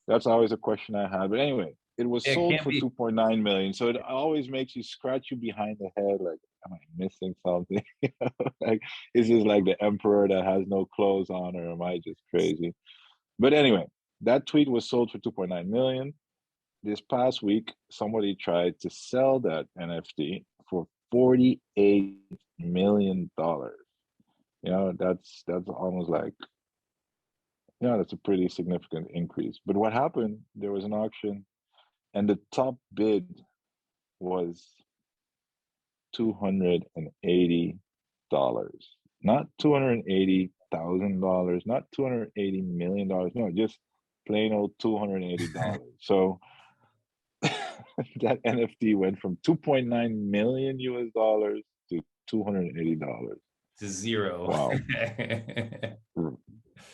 that's always a question I had. But anyway, it was It sold can't for be 2.9 million. So it always makes you scratch you behind the head, like, am I missing something? Like, is this like the emperor that has no clothes on, or am I just crazy? But anyway, that tweet was sold for 2.9 million. This past week, somebody tried to sell that NFT for $48 million. That's almost like, that's a pretty significant increase. But what happened? There was an auction, and the top bid was $280, not $280,000, not $280 million. No, just plain old $280. So that NFT went from 2.9 million US dollars to $280. to zero. Wow.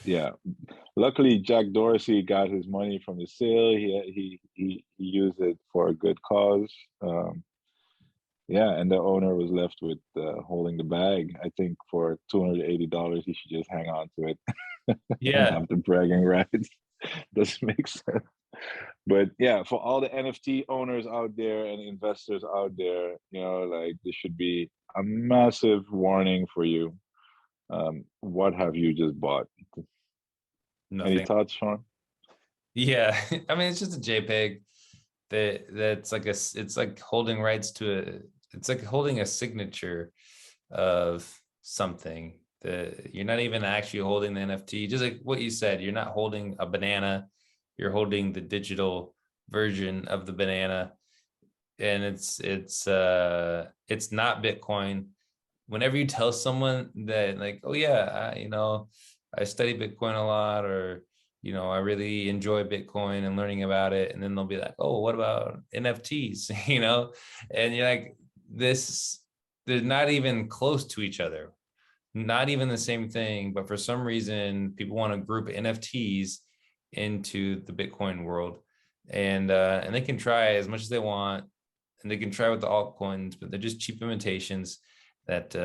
Yeah. Luckily, Jack Dorsey got his money from the sale. He used it for a good cause. Yeah, and the owner was left with holding the bag. I think for $280, he should just hang on to it and Yeah. have the bragging rights. Doesn't make sense. But yeah, for all the NFT owners out there and investors out there, like, this should be a massive warning for you. What have you just bought? Any Nothing. thoughts, Sean? Yeah. I mean, it's just a JPEG that's like it's like holding rights to it's like holding a signature of something that you're not even actually holding the NFT. Just like what you said, you're not holding a banana, you're holding the digital version of the banana. and it's not Bitcoin. Whenever you tell someone that, like, oh yeah, I study Bitcoin a lot, or I really enjoy Bitcoin and learning about it, and then they'll be like, oh, what about NFTs? And you're like, this, they're not even close to each other, not even the same thing. But for some reason, people want to group NFTs into the Bitcoin world, and they can try as much as they want, and they can try with the altcoins, but they're just cheap imitations that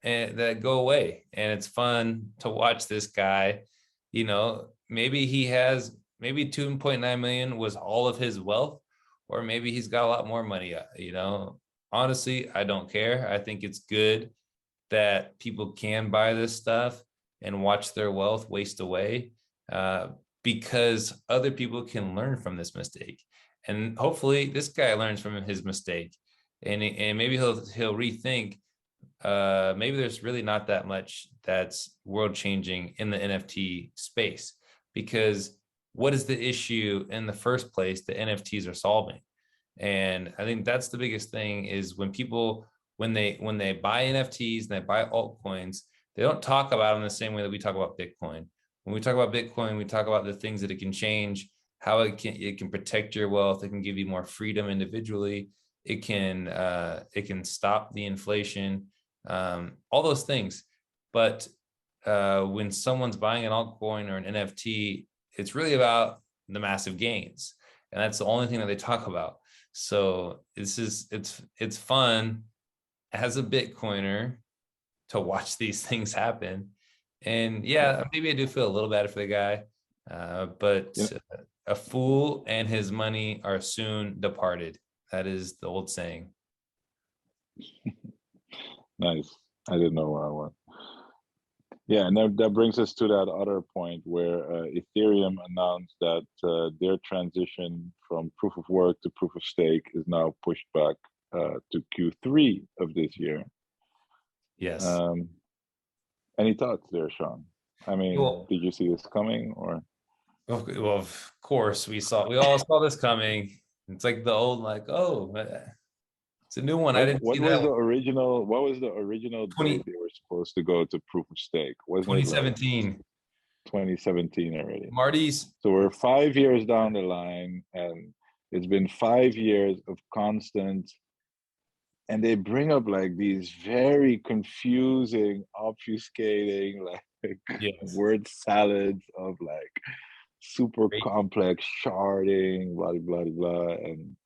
and that go away. And it's fun to watch this guy. Maybe he has, maybe 2.9 million was all of his wealth, or maybe he's got a lot more money. Honestly, I don't care. I think it's good that people can buy this stuff and watch their wealth waste away, because other people can learn from this mistake. And hopefully this guy learns from his mistake, and maybe he'll rethink, maybe there's really not that much that's world changing in the NFT space, because what is the issue in the first place that NFTs are solving? And I think that's the biggest thing, is when people, when they buy NFTs and they buy altcoins, they don't talk about them the same way that we talk about Bitcoin. When we talk about Bitcoin, we talk about the things that it can change, how it can protect your wealth, it can give you more freedom individually, it can stop the inflation, all those things. But when someone's buying an altcoin or an NFT, it's really about the massive gains, and that's the only thing that they talk about. So it's fun as a Bitcoiner to watch these things happen. And yeah, maybe I do feel a little bad for the guy, but Yeah, a fool and his money are soon departed. That is the old saying. nice. I didn't know where I was. Yeah, and that brings us to that other point where Ethereum announced that their transition from proof of work to proof of stake is now pushed back to Q3 of this year. Yes. Um, any thoughts there, Sean? I mean, Well, did you see this coming, or of course we all saw this coming. It's like the old, like, oh, it's a new one. I didn't see what that was one. the original? What was the original 20, date they were supposed to go to proof of stake? Wasn't it like 2017. 2017 already? Marty's. So we're 5 years down the line, and it's been 5 years of constant. And they bring up like these very confusing, obfuscating, like Yes. word salads of like super Great. complex sharding, blah blah blah. And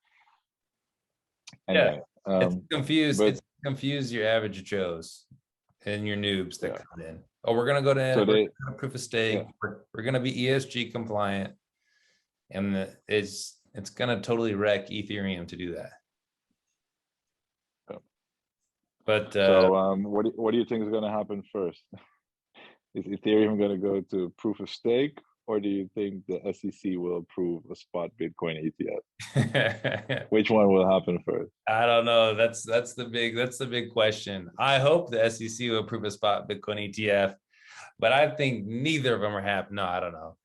Yeah. anyway, It's but to confuse your average Joes and your noobs that yeah, come in. Oh, we're gonna go to so we're they gonna go proof of yeah. stake. We're gonna be ESG compliant, and it's gonna totally wreck Ethereum to do that. Yeah. But So what do you think is going to happen first? Is Ethereum going to go to proof of stake, or do you think the SEC will approve a spot Bitcoin ETF? Which one will happen first? I don't know. That's the big question. I hope the SEC will approve a spot Bitcoin ETF, but I think neither of them are happening. No, I don't know.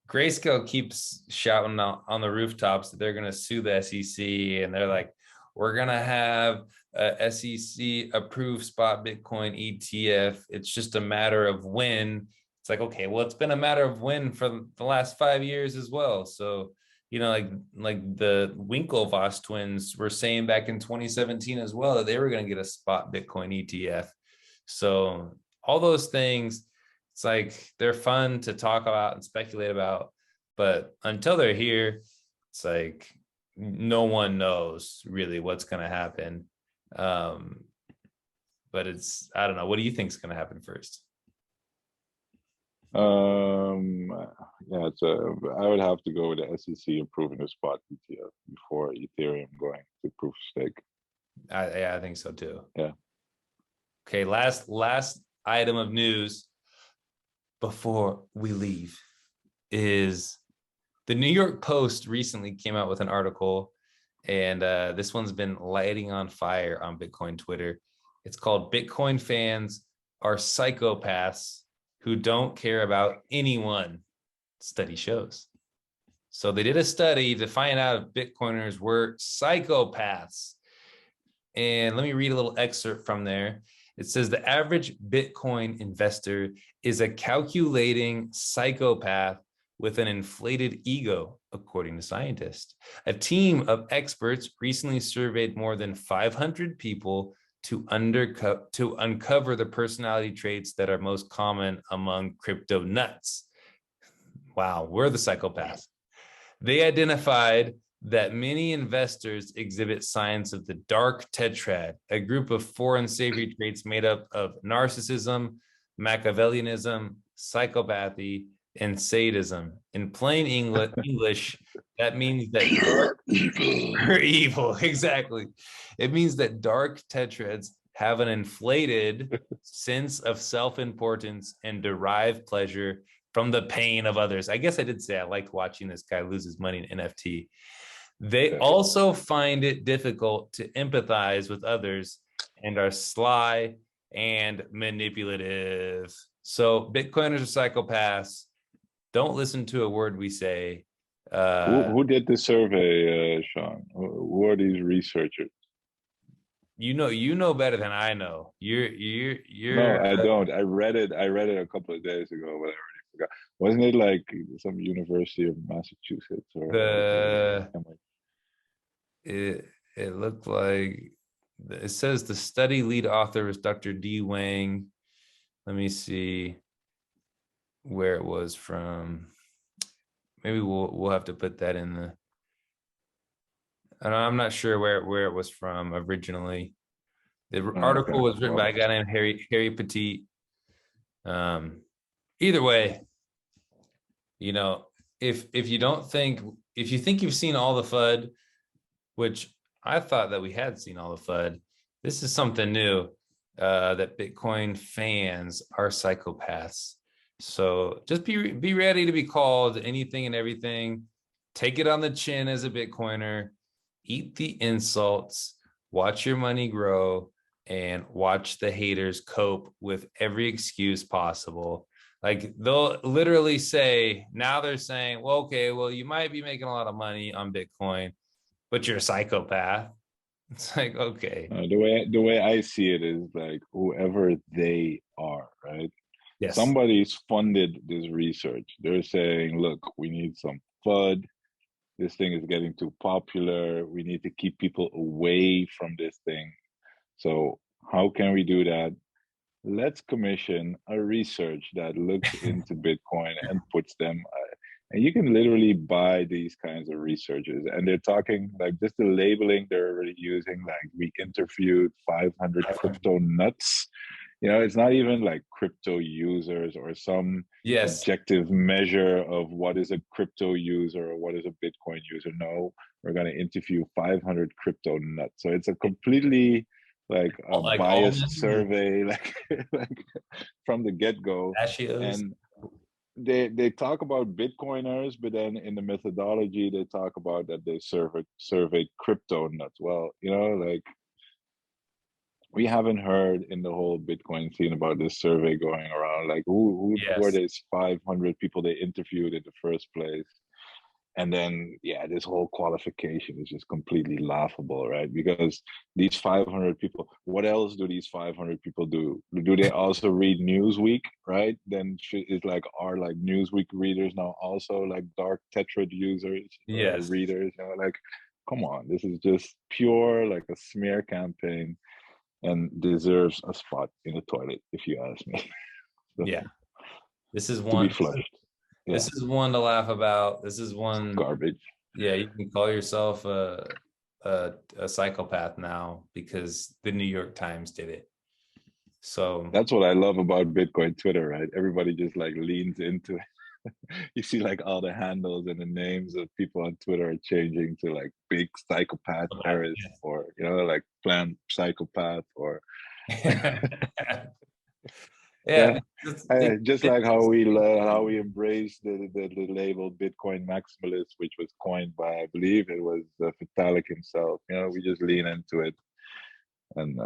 Grayscale keeps shouting out on the rooftops that they're going to sue the SEC, and they're like, we're going to have a SEC approved spot Bitcoin ETF. It's just a matter of when. It's like, okay, well, it's been a matter of when for the last 5 years as well. So, like the Winklevoss twins were saying back in 2017 as well, that they were going to get a spot Bitcoin ETF. So all those things, it's like they're fun to talk about and speculate about, but until they're here, it's like no one knows really what's going to happen. Um, but I don't know. What do you think is going to happen first? Um, yeah, I would have to go with the SEC approving the spot ETF before Ethereum going to proof of stake. Yeah, I think so too. Yeah. Okay, last item of news before we leave is the New York Post recently came out with an article, and this one's been lighting on fire on Bitcoin Twitter. It's called "Bitcoin Fans Are Psychopaths Who Don't Care About Anyone," study shows. So they did a study to find out if Bitcoiners were psychopaths. And let me read a little excerpt from there. It says the average Bitcoin investor is a calculating psychopath with an inflated ego, according to scientists. A team of experts recently surveyed more than 500 people to uncover the personality traits that are most common among crypto nuts. Wow, we're the psychopaths. They identified that many investors exhibit signs of the dark tetrad, a group of four unsavory traits made up of narcissism, Machiavellianism, psychopathy, and sadism. In plain English, that means that dark or evil, exactly. It means that dark tetrads have an inflated sense of self-importance and derive pleasure from the pain of others. I guess I did say I liked watching this guy lose his money in NFT. They also find it difficult to empathize with others and are sly and manipulative. So Bitcoiners are psychopaths. Don't listen to a word we say. Who did the survey, Sean? Who are these researchers? You know better than I know. No, I don't. I read it. I read it a couple of days ago, but I already forgot. Wasn't it like some University of Massachusetts or the it it looked like it says the study lead author is Dr. D. Wang. Let me see where it was from. Maybe we'll have to put that in the. I'm not sure where it was from originally. The okay. article was written by Well, a guy named Harry Petit. Either way, you know, if you don't think if you think you've seen all the FUD, which I thought that we had seen all the FUD, this is something new. That Bitcoin fans are psychopaths. So just be ready to be called anything and everything. Take it on the chin as a Bitcoiner. Eat the insults. Watch your money grow and watch the haters cope with every excuse possible. Like they'll literally say, now they're saying, well, okay, well, you might be making a lot of money on Bitcoin, but you're a psychopath. It's like, okay. the way I see it is like whoever they are, right? Yes. Somebody's funded this research. They're saying, look, we need some FUD. This thing is getting too popular. We need to keep people away from this thing. So how can we do that? Let's commission a research that looks into Bitcoin and puts them. And you can literally buy these kinds of researchers, and they're talking like just the labeling they're already using. Like we interviewed 500 crypto nuts. It's not even like crypto users or some Yes. objective measure of what is a crypto user or what is a Bitcoin user. No, we're going to interview 500 crypto nuts. So it's a completely like a Like biased almonds and survey, like from the get go. pistachios. And they talk about Bitcoiners, but then in the methodology they talk about that they surveyed crypto nuts. Well, like we haven't heard in the whole Bitcoin scene about this survey going around. Like who are Yes. these 500 people they interviewed in the first place? And then this whole qualification is just completely laughable, right? Because these 500 people, what else do these 500 people do? Do they also read Newsweek, right? Then is like are like Newsweek readers now also like dark tetrad users or Yes. readers? Like come on, this is just pure like a smear campaign and deserves a spot in the toilet, if you ask me. So, Yeah. This is to be one. flushed. Yeah, This is one to laugh about. This is one. garbage. Yeah, you can call yourself a psychopath now because the New York Times did it. So That's what I love about Bitcoin Twitter, right? Everybody just like leans into it. You see like all the handles and the names of people on Twitter are changing to like big psychopath Harris or like planned psychopath or yeah, yeah. Just like how we embrace the label Bitcoin maximalist, which was coined by I believe it was Vitalik himself. We just lean into it and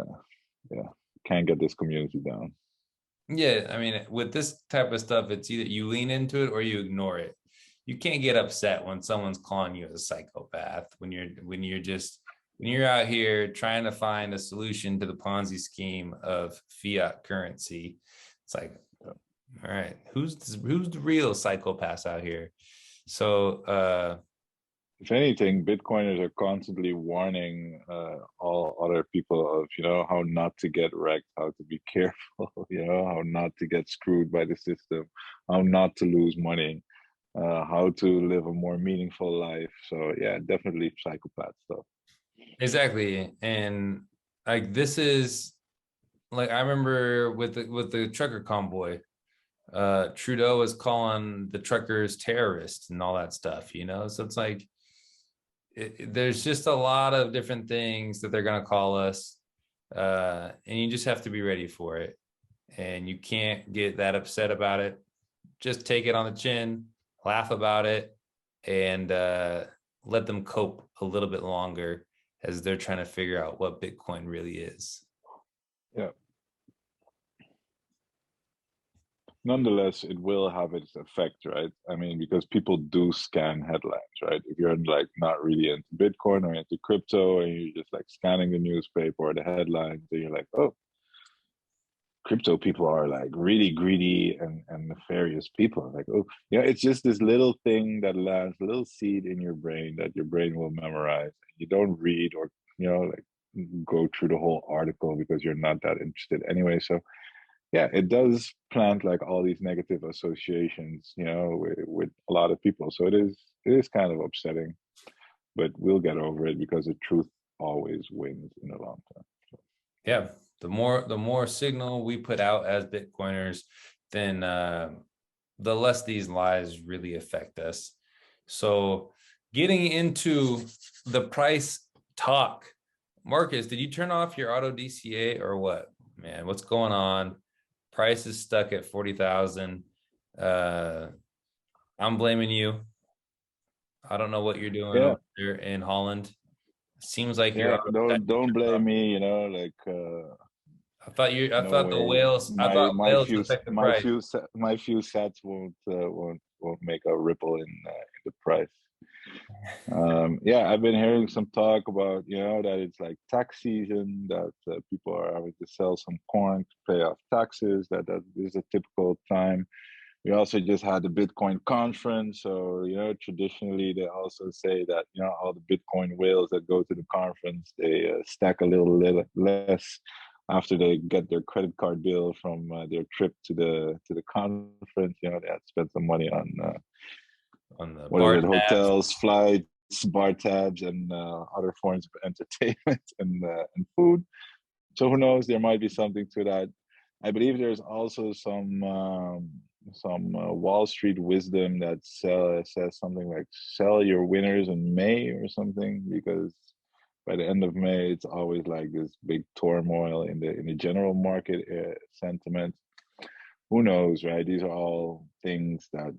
yeah, can't get this community down. yeah. I mean, with this type of stuff, it's either you lean into it or you ignore it. you can't get upset when someone's calling you a psychopath when you're out here trying to find a solution to the Ponzi scheme of fiat currency. It's like, all right, who's the real psychopaths out here? So if anything, Bitcoiners are constantly warning all other people of, how not to get wrecked, how to be careful, how not to get screwed by the system, how not to lose money, how to live a more meaningful life. So yeah, definitely psychopath stuff. exactly. And like this is like I remember with the trucker convoy, Trudeau was calling the truckers terrorists and all that stuff, So it's like there's just a lot of different things that they're gonna call us, and you just have to be ready for it. And you can't get that upset about it. Just take it on the chin, laugh about it, and let them cope a little bit longer as they're trying to figure out what Bitcoin really is. Yeah. Nonetheless, it will have its effect, right? I mean, because people do scan headlines, right? If you're like not really into Bitcoin or into crypto and you're just like scanning the newspaper or the headlines, then you're like, oh, crypto people are like really greedy and nefarious people. Like, oh, it's just this little thing that lands, a little seed in your brain that your brain will memorize. You don't read or, like go through the whole article because you're not that interested anyway. So yeah, it does plant like all these negative associations, with a lot of people. So it is kind of upsetting, but we'll get over it because the truth always wins in the long term. So. Yeah, the more signal we put out as Bitcoiners, then the less these lies really affect us. So getting into the price talk, Marcus, did you turn off your auto DCA or what? Man, what's going on? Price is stuck at 40,000. I'm blaming you. I don't know what you're doing Yeah, over there in Holland. Seems like you're yeah. out of Don't blame me. I No thought the way. whales. I My thought my whales few affect the my price. few my few sets won't make a ripple in the price. Yeah, I've been hearing some talk about that it's like tax season, that people are having to sell some corn to pay off taxes. That is a typical time. We also just had the Bitcoin conference, so traditionally they also say that all the Bitcoin whales that go to the conference, they stack a little less after they get their credit card bill from their trip to the conference. They had to spend some money On the what is bar it, tabs. hotels, flights, bar tabs, and other forms of entertainment and food. So who knows? There might be something to that. I believe there's also some Wall Street wisdom that says something like "sell your winners in May" or something, because by the end of May it's always like this big turmoil in the general market sentiment. Who knows, right? These are all things that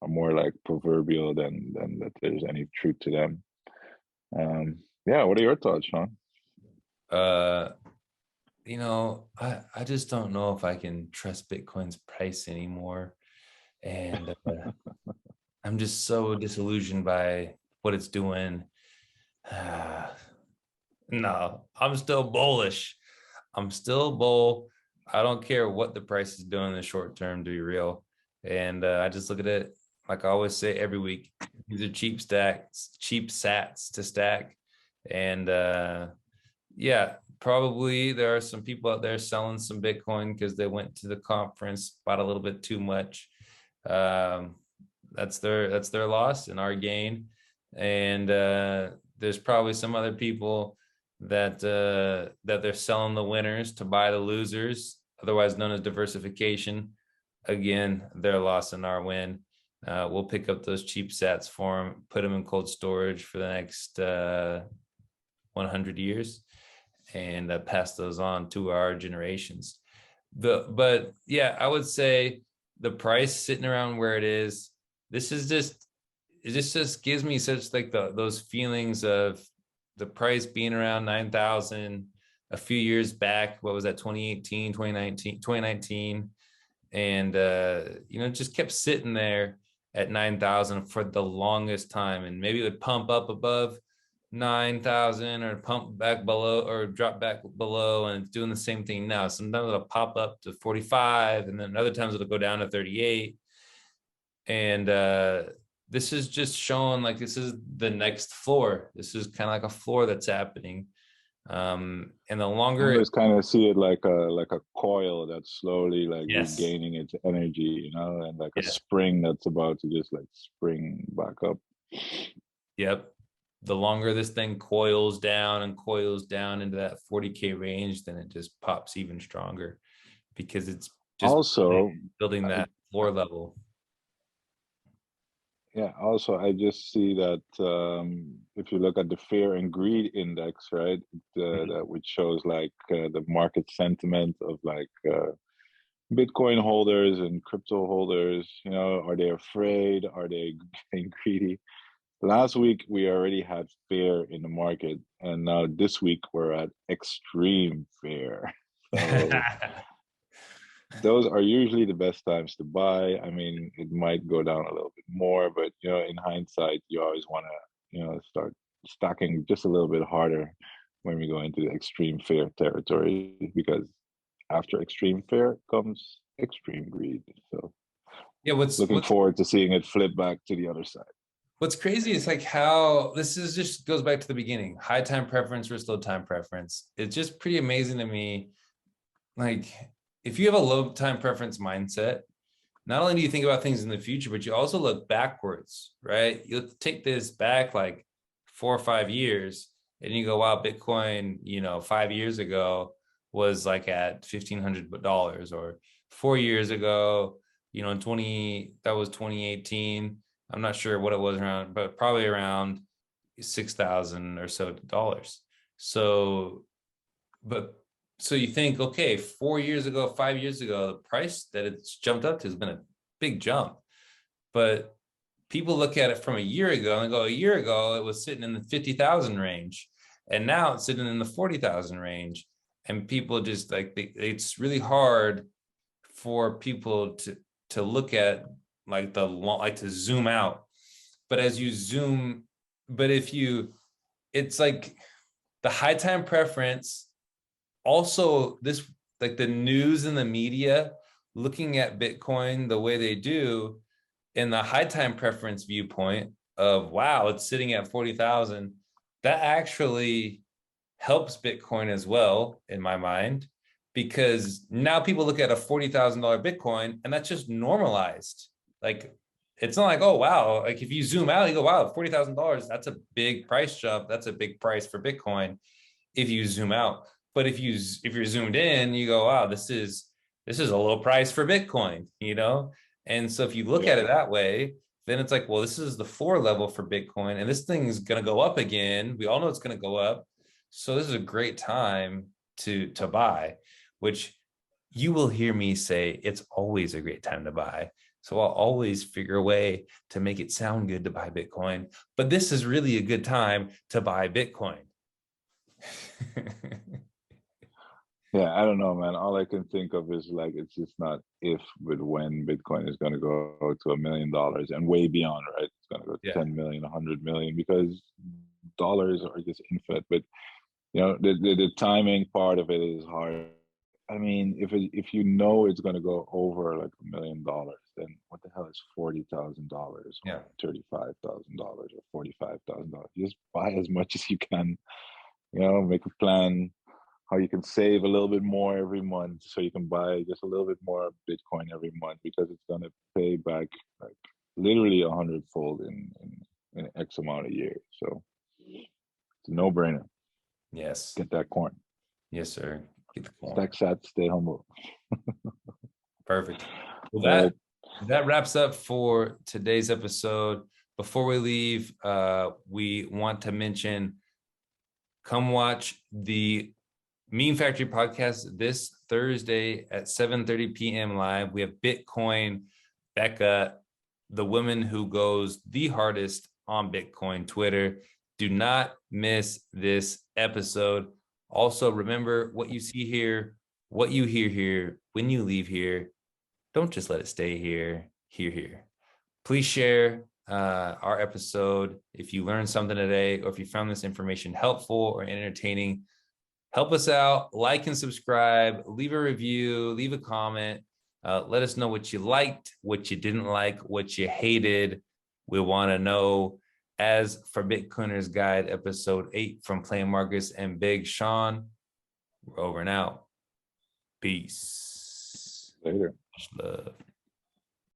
are more like proverbial than that there's any truth to them. Yeah, what are your thoughts, Sean? Uh, I just don't know if I can trust Bitcoin's price anymore, and I'm just so disillusioned by what it's doing. No, I'm still bullish. I'm still bull. I don't care what the price is doing in the short term, to be real. And I just look at it like I always say every week. These are cheap stacks, cheap sats to stack. And yeah, probably there are some people out there selling some Bitcoin because they went to the conference, bought a little bit too much. Um, that's their loss and our gain. And there's probably some other people that they're selling the winners to buy the losers, otherwise known as diversification. Again, their loss and our win. We'll pick up those cheap sats for them, put them in cold storage for the next 100 years, and pass those on to our generations. But yeah, I would say the price sitting around where it is. This is just it just gives me such like those feelings of the price being around 9,000 a few years back. What was that, 2018, 2019, and just kept sitting there. at 9,000 for the longest time, and maybe it would pump up above 9,000 or pump back below or drop back below, and it's doing the same thing now. Sometimes it'll pop up to 45, and then other times it'll go down to 38. And this is just showing like this is the next floor. This is kind of like a floor that's happening. And the I longer always kind of see it like a coil that's slowly like yes, regaining its energy, you know, and like a yeah, spring that's about to just like spring back up. yep. The longer this thing coils down and coils down into that 40K range, then it just pops even stronger because it's just Also, building I, that floor level. yeah, also I just see that if you look at the fear and greed index, right, that which shows like the market sentiment of like Bitcoin holders and crypto holders, you know, are they afraid? Are they getting greedy? Last week we already had fear in the market, and now this week we're at extreme fear. So those are usually the best times to buy. I mean, it might go down a little bit more, but you know, in hindsight, you always want to, you know, start stacking just a little bit harder when we go into the extreme fear territory, because after extreme fear comes extreme greed. So Yeah, looking forward to seeing it flip back to the other side. what's crazy is like how this is just goes back to the beginning. High time preference versus low time preference. It's just pretty amazing to me. Like if you have a low time preference mindset, not only do you think about things in the future, but you also look backwards, right? You take this back like 4 or 5 years and you go, wow, Bitcoin, 5 years ago was like at $1,500, or 4 years ago, in 2018. I'm not sure what it was around, but probably around 6,000 or so dollars. So, but so you think, okay, 4 years ago, 5 years ago, the price that it's jumped up to has been a big jump. But people look at it from a year ago and go, a year ago, it was sitting in the 50,000 range. And now it's sitting in the 40,000 range. And people just like, it's really hard for people to look at like like to zoom out. But as you zoom, but if you, it's like the high time preference, also this, like the news and the media looking at Bitcoin the way they do in the high time preference viewpoint of, wow, it's sitting at 40,000, that actually helps Bitcoin as well in my mind, because now people look at a $40,000 Bitcoin and that's just normalized. Like it's not like, oh wow, like if you zoom out, you go, wow, $40,000, that's a big price jump. That's a big price for Bitcoin if you zoom out. But if you're zoomed in, you go, wow, this is a low price for Bitcoin. And so if you look Yeah. at it that way, then it's like, well, this is the floor level for Bitcoin, and this thing is going to go up again. We all know it's going to go up. So this is a great time to buy, which you will hear me say it's always a great time to buy. So I'll always figure a way to make it sound good to buy Bitcoin. But this is really a good time to buy Bitcoin. Yeah, I don't know, man. All I can think of is like it's just not if, but when Bitcoin is going to go to $1 million and way beyond, right? It's going to go to Yeah. 10 million, 100 million, because dollars are just infinite. But you know, the timing part of it is hard. I mean, if you know it's going to go over like $1 million, then what the hell is $40,000 or Yeah. $35,000 or $45,000? Just buy as much as you can. You know, make a plan how you can save a little bit more every month so you can buy just a little bit more Bitcoin every month, because it's going to pay back like literally 100-fold in X amount of years. So it's a no brainer. Yes. Get that coin. Yes, sir. Get the coin. Stack sats, stay humble. Perfect. Well, All right. that wraps up for today's episode. Before we leave, we want to mention, come watch the Meme Factory podcast this Thursday at 7:30 p.m. live. We have Bitcoin Becca, the woman who goes the hardest on Bitcoin Twitter. Do not miss this episode. Also, remember, what you see here, what you hear here, when you leave here, don't just let it stay here. Here. Please share our episode if you learned something today, or if you found this information helpful or entertaining. Help us out, like and subscribe, leave a review, leave a comment. Let us know what you liked, what you didn't like, what you hated. We want to know. As for Bitcoiners Guide, episode 8 from Plain Marcus and Big Sean, we're over and out. Peace. Later. Much love.